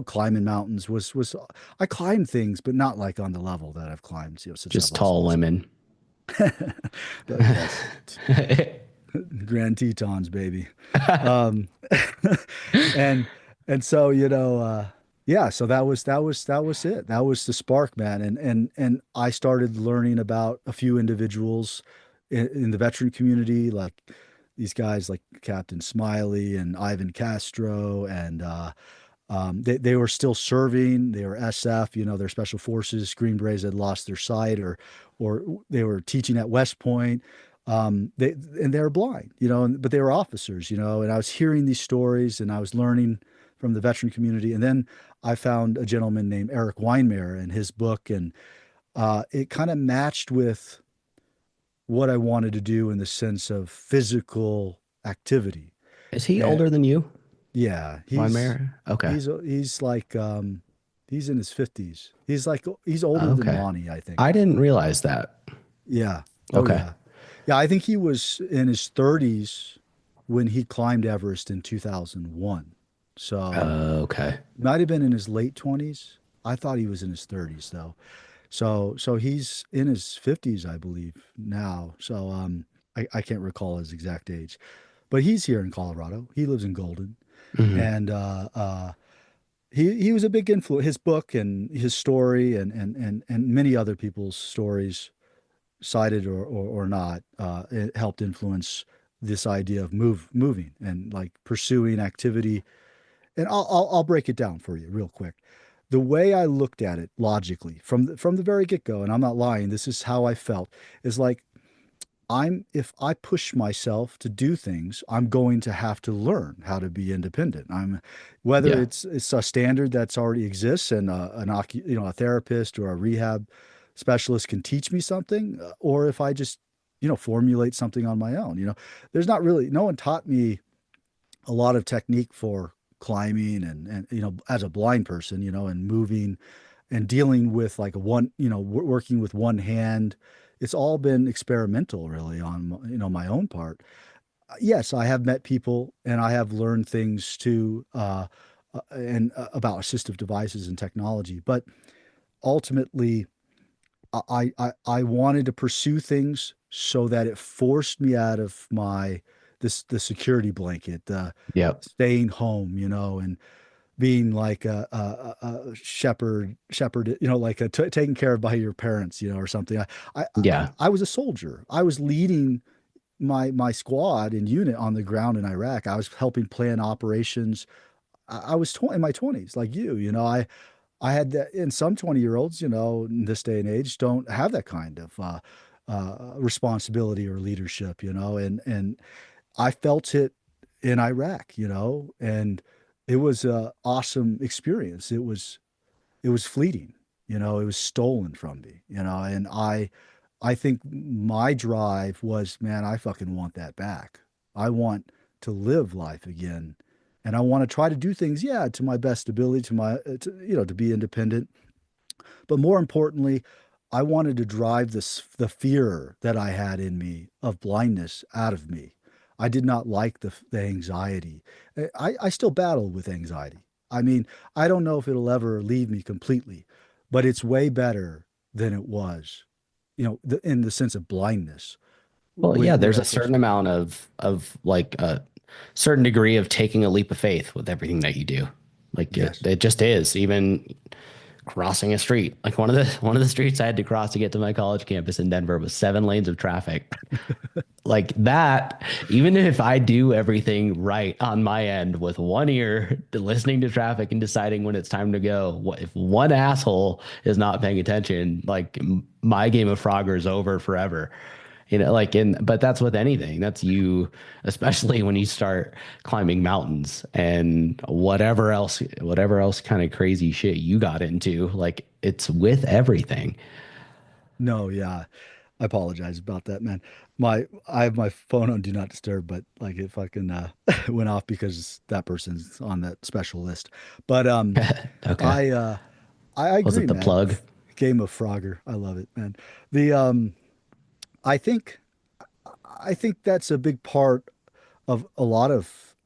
S2: climbing mountains I climbed things, but not like on the level that I've climbed, since I've
S1: Just
S2: lost
S1: tall
S2: my sight.
S1: women.
S2: But yes, Grand Tetons, baby. Um, and so, yeah, so that was it. That was the spark, man. And I started learning about a few individuals in the veteran community, like these guys like Captain Smiley and Ivan Castro, and they were still serving. They were SF, their special forces. Green Berets had lost their sight, or they were teaching at West Point. They were blind, but they were officers, and I was hearing these stories and I was learning from the veteran community. And then I found a gentleman named Eric Weinmeier and his book, and it kind of matched with what I wanted to do in the sense of physical activity.
S1: Is he
S2: And
S1: older than you,
S2: yeah,
S1: Weimar? Okay.
S2: he's like he's in his 50s. He's older than
S1: Okay.
S2: Lonnie, I think.
S1: I didn't realize that.
S2: Yeah. Oh
S1: Okay.
S2: yeah. Yeah, I think he was in his 30s when he climbed Everest in 2001. So
S1: Okay.
S2: might have been in his late 20s. I thought he was in his 30s though. So he's in his 50s, I believe, now. So I can't recall his exact age. But he's here in Colorado. He lives in Golden.
S1: Hmm.
S2: And he was a big influence. His book and his story and many other people's stories, cited or not, it helped influence this idea of moving and like pursuing activity. And I'll break it down for you real quick. The way I looked at it logically from the very get go, and I'm not lying, this is how I felt, is like if I push myself to do things, I'm going to have to learn how to be independent. Whether
S1: Yeah.
S2: it's a standard that's already exists and a therapist or a rehab specialist can teach me something, or if I just, formulate something on my own. There's not really no one taught me a lot of technique for climbing and as a blind person, and moving and dealing with like working with one hand. It's all been experimental really on, my own part. Yes, I have met people and I have learned things too, and about assistive devices and technology, but ultimately I wanted to pursue things so that it forced me out of the security blanket,
S1: Yep.
S2: staying home, and being like a shepherd, like taken care of by your parents, or something. I
S1: Yeah.
S2: was a soldier. I was leading my squad and unit on the ground in Iraq. I was helping plan operations. I was in my 20s, like you know, I had that, and some 20-year-olds, you know, in this day and age don't have that kind of responsibility or leadership, you know, and I felt it in Iraq, you know, and it was a awesome experience. It was fleeting, you know, it was stolen from me, you know, and I think my drive was, man, I fucking want that back. I want to live life again. And I want to try to do things, yeah, to my best ability, to be independent. But more importantly, I wanted to drive the fear that I had in me of blindness out of me. I did not like the anxiety. I still battle with anxiety. I mean, I don't know if it'll ever leave me completely, but it's way better than it was, you know, in the sense of blindness
S1: Well, yeah,
S2: when
S1: there's
S2: I
S1: a
S2: first.
S1: certain amount of like a certain degree of taking a leap of faith with everything that you do. Like
S2: Yes.
S1: it just is. Even crossing a street. Like one of the streets I had to cross to get to my college campus in Denver was 7 lanes of traffic. Like that, even if I do everything right on my end with one ear, listening to traffic and deciding when it's time to go, what if one asshole is not paying attention, like my game of Frogger is over forever. But that's with anything. That's you, especially when you start climbing mountains and whatever else kind of crazy shit you got into. Like it's with everything.
S2: No, yeah. I apologize about that, man. I have my phone on do not disturb, but like if I can went off because that person's on that special list. But
S1: Okay.
S2: I uh I
S1: Was
S2: agree,
S1: it the
S2: man.
S1: plug?
S2: Game of Frogger. I love it, man. The I think I think that's a big part of a lot of,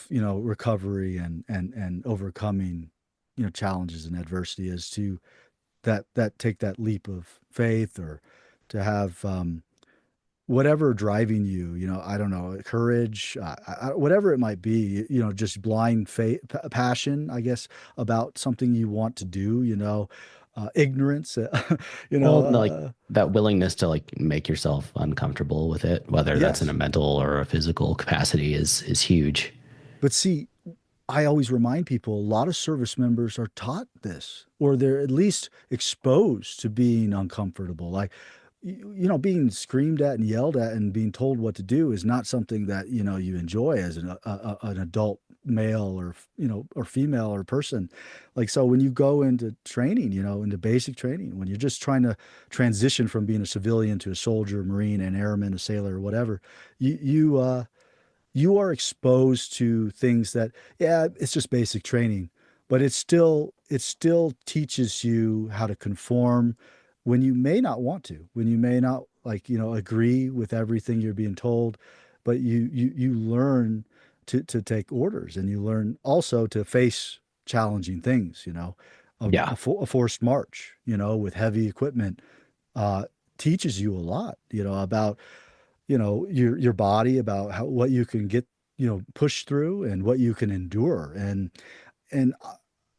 S2: you know, recovery and overcoming, you know, challenges and adversity is to that take that leap of faith or to have whatever driving you, you know, I don't know, courage, whatever it might be, you know, just blind faith, passion, I guess, about something you want to do, you know, ignorance, you
S1: Well,
S2: know,
S1: no, like that willingness to like make yourself uncomfortable with it, whether that's in a
S2: yes.
S1: mental or a physical capacity, is huge.
S2: But see, I always remind people a lot of service members are taught this, or they're at least exposed to being uncomfortable. Like, you know, being screamed at and yelled at and being told what to do is not something that, you know, you enjoy as an adult male or, you know, or female or person. Like, so when you go into training, you know, into basic training, when you're just trying to transition from being a civilian to a soldier, Marine, an airman, a sailor, or whatever, you are exposed to things that, yeah, it's just basic training, but it still teaches you how to conform when you may not want to, when you may not, like, you know, agree with everything you're being told, but you learn to take orders, and you learn also to face challenging things, you know.
S1: Yeah.
S2: A forced march, you know, with heavy equipment, uh, teaches you a lot, you know, about, you know, your body, about what you can get, you know, push through and what you can endure. And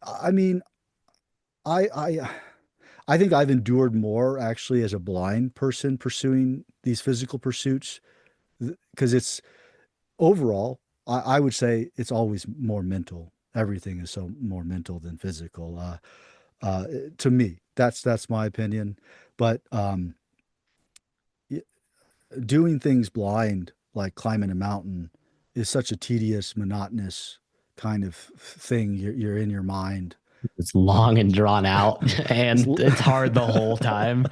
S2: I mean, I I I think I've endured more actually as a blind person pursuing these physical pursuits, because it's overall, I would say it's always more mental. Everything is so more mental than physical. To me, that's my opinion. But doing things blind, like climbing a mountain, is such a tedious, monotonous kind of thing. You're in your mind.
S1: It's long and drawn out,
S2: It's,
S1: and it's hard the whole time.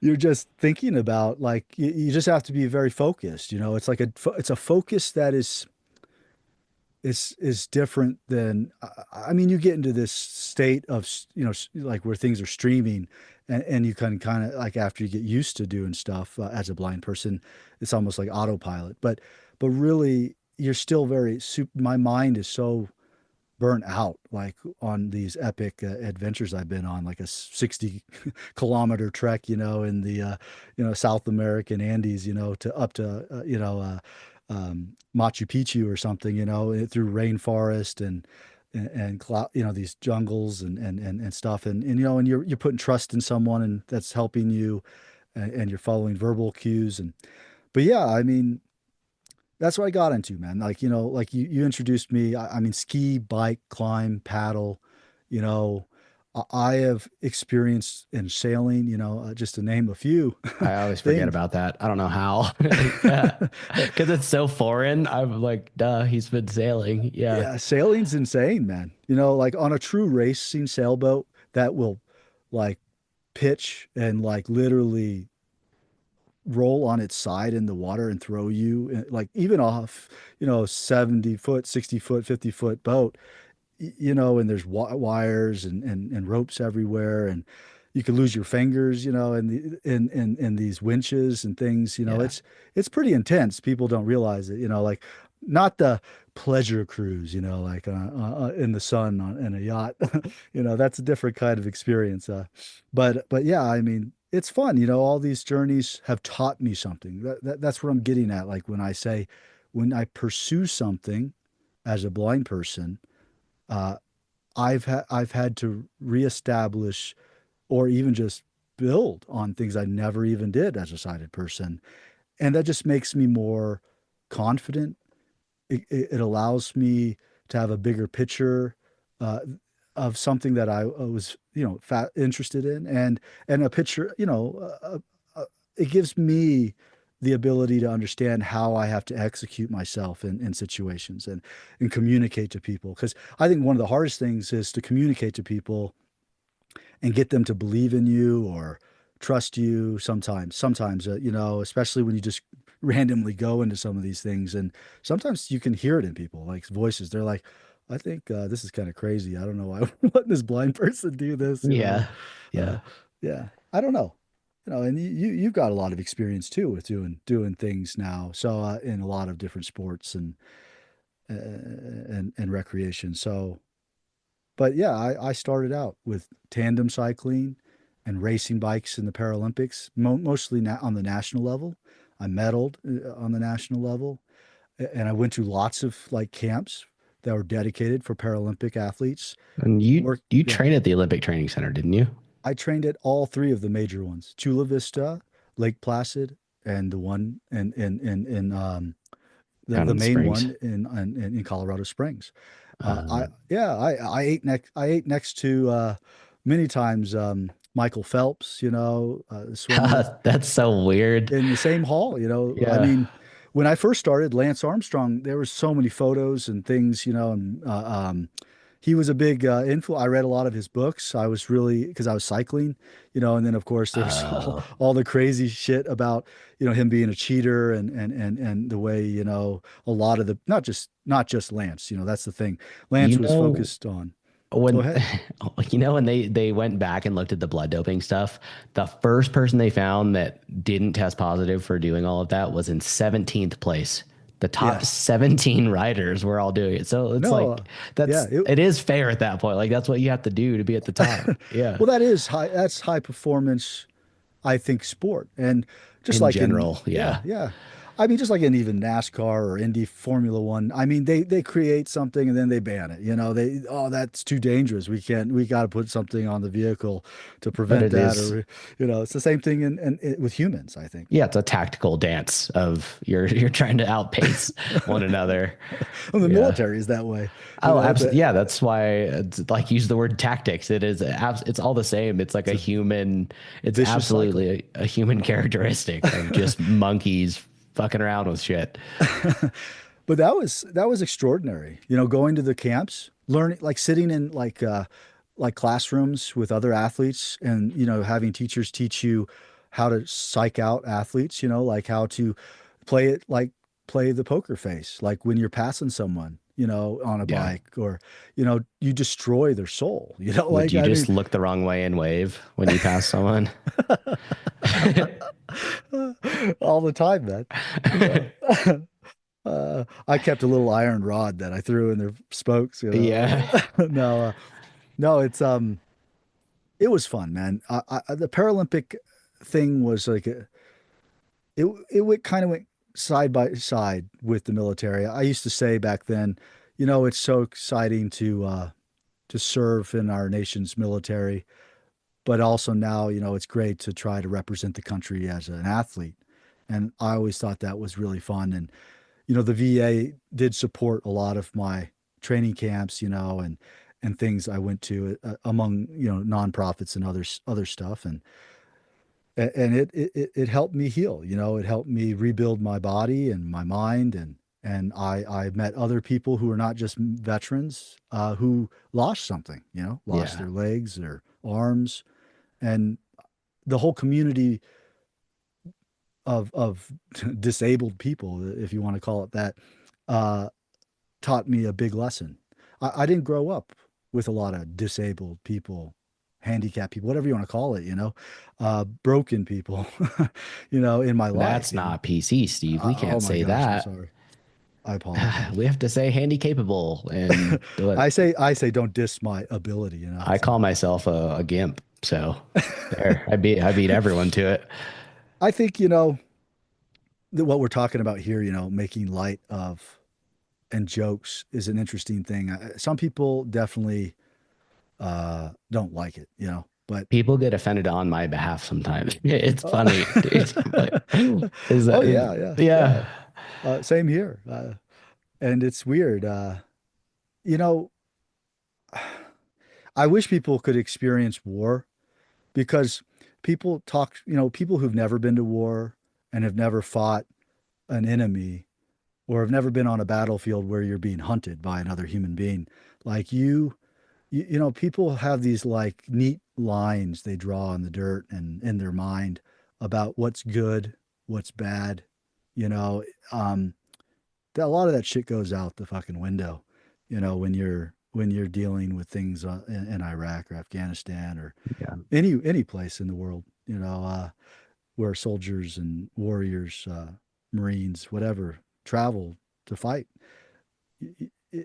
S2: you're just thinking about, like, you just have to be very focused. You know, it's like it's a focus that is different than, I mean, you get into this state of, you know, like where things are streaming, and you can kind of, like, after you get used to doing stuff, as a blind person, it's almost like autopilot. But really, you're still my mind is so burnt out, like on these epic adventures I've been on, like a 60-kilometer trek, you know, in the you know, South American Andes, you know, to up to Machu Picchu or something, you know, through rainforest and cloud, you know, these jungles and stuff, and you know, and you're putting trust in someone, and that's helping you, and you're following verbal cues. And but yeah, I mean, that's what I got into, man. Like, like you introduced me. I mean, ski, bike, climb, paddle, you know, I have experience in sailing, just to name a few
S1: I always forget
S2: things.
S1: about that. I don't know how. Yeah. Because it's so foreign. I'm like, duh, he's been sailing. Yeah.
S2: Yeah, sailing's insane, man. Like on a true racing sailboat that will like pitch and like literally roll on its side in the water and throw you like even off, 70 foot, 60 foot, 50-foot boat, and there's wires and ropes everywhere, and you could lose your fingers, in these winches and things.
S1: Yeah.
S2: It's pretty intense. People don't realize it, like not the pleasure cruise, like in the sun in a yacht. That's a different kind of experience. But yeah, I mean, it's fun. All these journeys have taught me something. That's what I'm getting at. Like when I say, when I pursue something as a blind person, uh, I've had to reestablish or even just build on things I never even did as a sighted person, and that just makes me more confident. It allows me to have a bigger picture uh, of something that I was, interested in, and a picture, it gives me the ability to understand how I have to execute myself in situations and communicate to people. Because I think one of the hardest things is to communicate to people and get them to believe in you or trust you sometimes, especially when you just randomly go into some of these things. And sometimes you can hear it in people, like voices. They're like, I think this is kind of crazy. I don't know why I'm letting this blind person do this.
S1: Yeah.
S2: Uh,
S1: Yeah.
S2: yeah, I don't know. And you've got a lot of experience too with doing things now. So in a lot of different sports and recreation. So but yeah, I started out with tandem cycling and racing bikes in the Paralympics, mostly on the national level. I medaled on the national level, and I went to lots of like camps that were dedicated for Paralympic athletes.
S1: And you
S2: Work,
S1: you
S2: yeah.
S1: train at the Olympic Training Center, didn't you?
S2: I trained at all three of the major ones: Chula Vista, Lake Placid, and the one in the
S1: Down in
S2: main
S1: Springs.
S2: one in Colorado Springs. I
S1: Um,
S2: yeah I ate next to many times Michael Phelps, swimmer
S1: that's so weird.
S2: in the same hall. I
S1: Yeah.
S2: mean, when I first started, Lance Armstrong, there were so many photos and things, and he was a big influence. I read a lot of his books. I was really because I was cycling, and then of course there was
S1: Oh,
S2: all the crazy shit about him being a cheater and the way a lot of the not just Lance. That's the thing. Lance
S1: you
S2: was
S1: know
S2: focused on. Go
S1: when
S2: ahead.
S1: when they went back and looked at the blood doping stuff, the first person they found that didn't test positive for doing all of that was in 17th place. The top
S2: Yeah.
S1: 17 riders were all doing it. So it's
S2: No.
S1: like
S2: Yeah.
S1: it is fair at that point. Like that's what you have to do to be at the top. Yeah.
S2: Well, that is high. That's high performance, I think, sport. And just
S1: In
S2: like in,
S1: general,
S2: yeah,
S1: yeah.
S2: yeah. I mean, just like in even NASCAR or Indy Formula One, I mean, they create something and then they ban it. Oh, that's too dangerous. We got to put something on the vehicle to
S1: But
S2: prevent
S1: it
S2: that.
S1: is
S2: Or, it's the same thing with humans, I think.
S1: yeah, it's a tactical dance of you're trying to outpace one another.
S2: Well, the
S1: Yeah.
S2: military is that way.
S1: Oh,
S2: It's
S1: absolutely. Yeah,
S2: a
S1: that's why it's like use the word tactics. It's all the same. It's like
S2: it's
S1: a
S2: a
S1: human, it's
S2: vicious cycle.
S1: absolutely a human characteristic of just monkeys fucking around with shit.
S2: But that was extraordinary. Going to the camps, learning, like sitting in like classrooms with other athletes, and having teachers teach you how to psych out athletes. Like how to play it, like play the poker face, like when you're passing someone, on a
S1: Yeah.
S2: bike, or you destroy their soul.
S1: Would
S2: Like
S1: you
S2: I mean,
S1: just look the wrong way and wave when you pass someone?
S2: all the time, man. You know. I kept a little iron rod that I threw in their spokes.
S1: Yeah.
S2: No, no, it was fun, man. The Paralympic thing was like it went kind of went side by side with the military. I used to say back then, it's so exciting to serve in our nation's military, but also now, it's great to try to represent the country as an athlete. And I always thought that was really fun. And, the VA did support a lot of my training camps, and things I went to among, nonprofits and other stuff. And it helped me heal, it helped me rebuild my body and my mind. And I met other people who are not just veterans, who lost something, lost
S1: Yeah.
S2: their legs, their arms, and the whole community of disabled people, if you want to call it that, uh, taught me a big lesson. I didn't grow up with a lot of disabled people, handicapped people, whatever you want to call it, broken people, in my life,
S1: That's not PC, Steve. We
S2: Oh
S1: can't
S2: my
S1: say
S2: gosh, I'm
S1: that.
S2: sorry. I apologize.
S1: We have to say handy capable and do it.
S2: I say don't diss my ability,
S1: I call
S2: so
S1: myself a gimp. So there, I beat everyone to it.
S2: I think, that what we're talking about here, making light of and jokes is an interesting thing. Some people definitely don't like it, but
S1: People get offended on my behalf sometimes. It's funny, dude. I'm like,
S2: oh yeah, yeah, yeah.
S1: yeah.
S2: Same here. And it's weird. You know, I wish people could experience war because people who've never been to war and have never fought an enemy or have never been on a battlefield where you're being hunted by another human being, like people have these like neat lines they draw in the dirt and in their mind about what's good, what's bad, you know, um, a lot of that shit goes out the fucking window, when you're dealing with things in Iraq or Afghanistan or
S1: Yeah.
S2: any place in the world, where soldiers and warriors, Marines, whatever, travel to fight.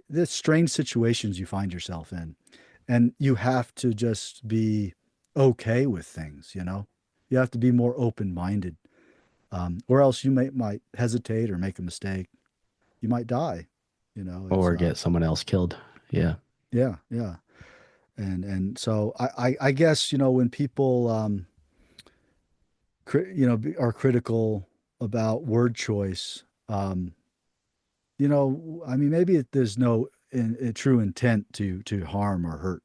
S2: There's strange situations you find yourself in, and you have to just be okay with things. You have to be more open-minded, or else you might hesitate or make a mistake. You might die. It's
S1: Or get someone else killed. Yeah.
S2: yeah, yeah. And so I guess, when people are critical about word choice, I mean, maybe there's no true intent to harm or hurt,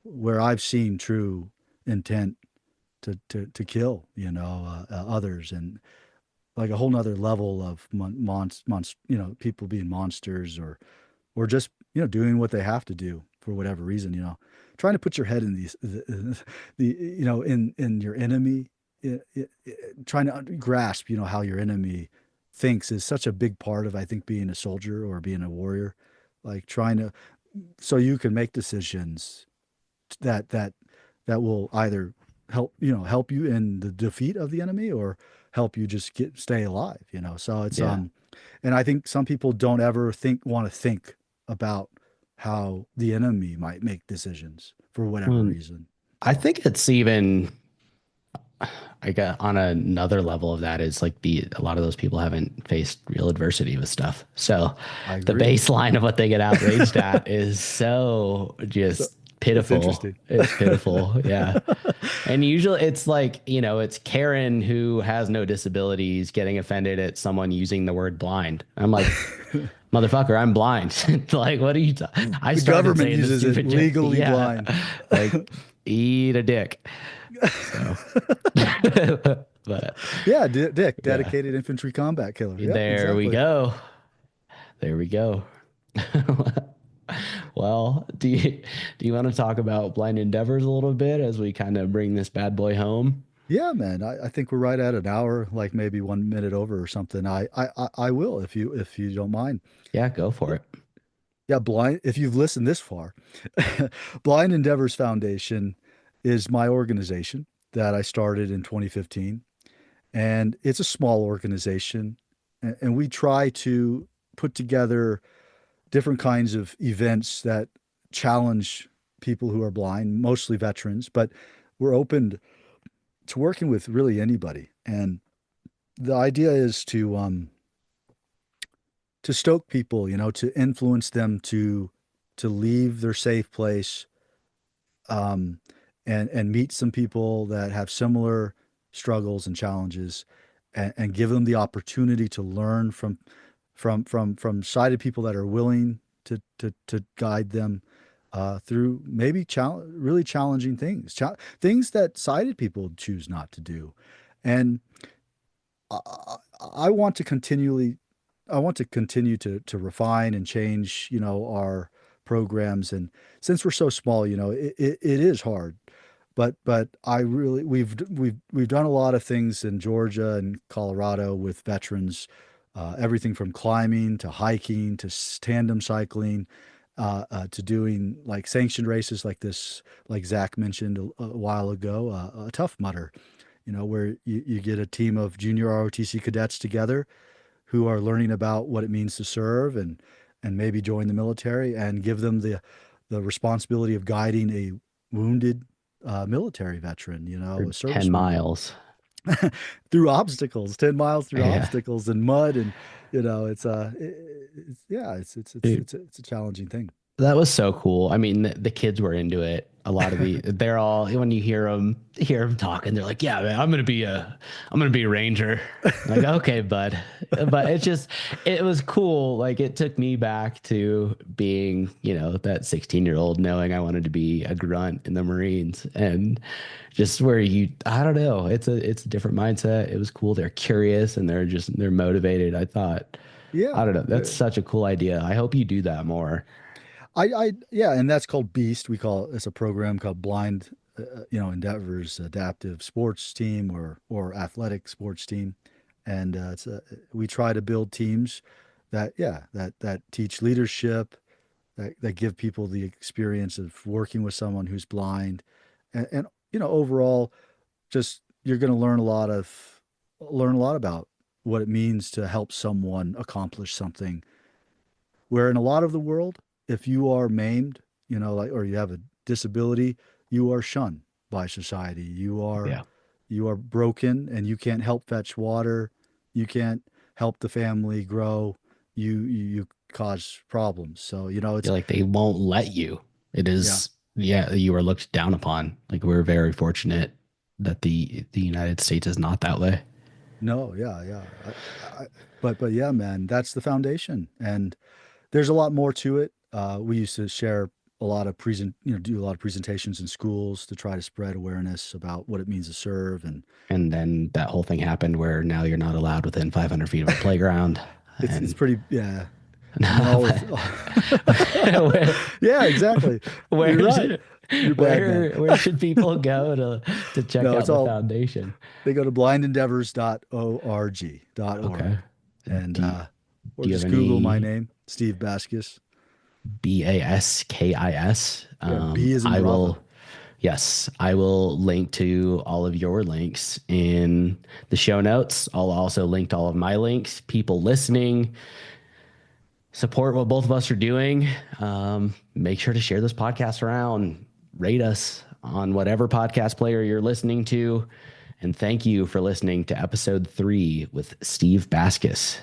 S2: where I've seen true intent to kill, others, and like a whole nother level of people being monsters, or just, doing what they have to do for whatever reason, trying to put your head in in your enemy, trying to grasp, how your enemy thinks is such a big part of, I think, being a soldier or being a warrior, like trying to, so you can make decisions that that will either help you in the defeat of the enemy or help you just stay alive, so it's
S1: Yeah.
S2: and I think some people don't ever want to think about how the enemy might make decisions for whatever
S1: Well,
S2: reason.
S1: I think it's even I got on another level of that is like a lot of those people haven't faced real adversity with stuff. So
S2: I
S1: the
S2: agree.
S1: baseline of what they get outraged at is so
S2: So
S1: just
S2: it's
S1: pitiful.
S2: interesting.
S1: It's pitiful. Yeah. And usually it's like, it's Karen who has no disabilities getting offended at someone using the word blind. I'm like, motherfucker, I'm blind. Like, what are you I
S2: The
S1: started
S2: government
S1: saying this
S2: uses it
S1: stupid joke.
S2: legally
S1: Yeah.
S2: blind.
S1: Like, eat a dick. So, but
S2: Yeah, Dick,
S1: yeah,
S2: dedicated infantry combat killer. Yep,
S1: there we
S2: exactly.
S1: go. There we go. Well, do you want to talk about Blind Endeavors a little bit as we kind of bring this bad boy home?
S2: Yeah, man. I think we're right at an hour, like maybe 1 minute over or something. I will if you don't mind.
S1: Yeah, go for it.
S2: Yeah, blind. If you've listened this far, Blind Endeavors Foundation is my organization that I started in 2015, and it's a small organization, and we try to put together different kinds of events that challenge people who are blind, mostly veterans, but we're open to working with really anybody. And the idea is to stoke people, to influence them to leave their safe place, um, and meet some people that have similar struggles and challenges, and give them the opportunity to learn from sighted people that are willing to guide them through maybe really challenging things, things that sighted people choose not to do. And I, I want to continually, I want to continue to refine and change, our programs. And since we're so small, it is hard. But I really we've done a lot of things in Georgia and Colorado with veterans, everything from climbing to hiking to tandem cycling, to doing like sanctioned races like this, like Zach mentioned a while ago, a Tough Mudder, where you get a team of junior ROTC cadets together who are learning about what it means to serve and maybe join the military and give them the responsibility of guiding a wounded military veteran,
S1: For
S2: a
S1: 10
S2: service member
S1: miles.
S2: through obstacles, 10 miles through
S1: Yeah.
S2: obstacles and mud. And, yeah,
S1: Dude,
S2: it's a challenging thing.
S1: that was so cool. I mean, the kids were into it. A lot of they're all, when you hear them talking, they're like, yeah, man, I'm going to be a ranger. Like, okay, bud. But it was cool. Like, it took me back to being, that 16-year-old knowing I wanted to be a grunt in the Marines, and just where I don't know, it's a different mindset. It was cool. They're curious and they're motivated. I
S2: Yeah.
S1: don't know. That's such a cool idea. I hope you do that more.
S2: Yeah, and that's called Beast. It's a program called Blind, Endeavors Adaptive Sports Team or Athletic Sports Team, and we try to build teams that teach leadership, that give people the experience of working with someone who's blind, and overall, just you're going to learn a lot about what it means to help someone accomplish something where in a lot of the world, if you are maimed, like or you have a disability, you are shunned by society.
S1: Yeah.
S2: You are broken and you can't help fetch water. You can't help the family grow. You cause problems. So, it's
S1: Feel like they won't let you. It
S2: yeah.
S1: is, yeah, you are looked down upon. Like, we're very fortunate that the United States is not that way.
S2: No, yeah, yeah. I, but yeah, man, that's the foundation. And there's a lot more to it. We used to share a lot of do a lot of presentations in schools to try to spread awareness about what it means to serve. And
S1: And then that whole thing happened where now you're not allowed within 500 feet of a playground.
S2: it's
S1: And
S2: pretty, yeah. And then
S1: no,
S2: all
S1: but
S2: with,
S1: where,
S2: yeah, exactly. You're
S1: where
S2: right.
S1: should
S2: You're bad, man.
S1: where should people go to check
S2: No, it's
S1: out the
S2: all,
S1: foundation?
S2: they go to blindendeavors.org.org.
S1: Okay.
S2: And,
S1: Do you,
S2: or
S1: do you have
S2: just Google my
S1: any
S2: name, Steve Baskis.
S1: Baskis?
S2: Yeah. B is in
S1: I
S2: Bravo.
S1: will. Yes, I will link to all of your links in the show notes. I'll also link to all of my links. People listening, support what both of us are doing. Make sure to share this podcast around, rate us on whatever podcast player you're listening to. And thank you for listening to episode 3 with Steve Baskis.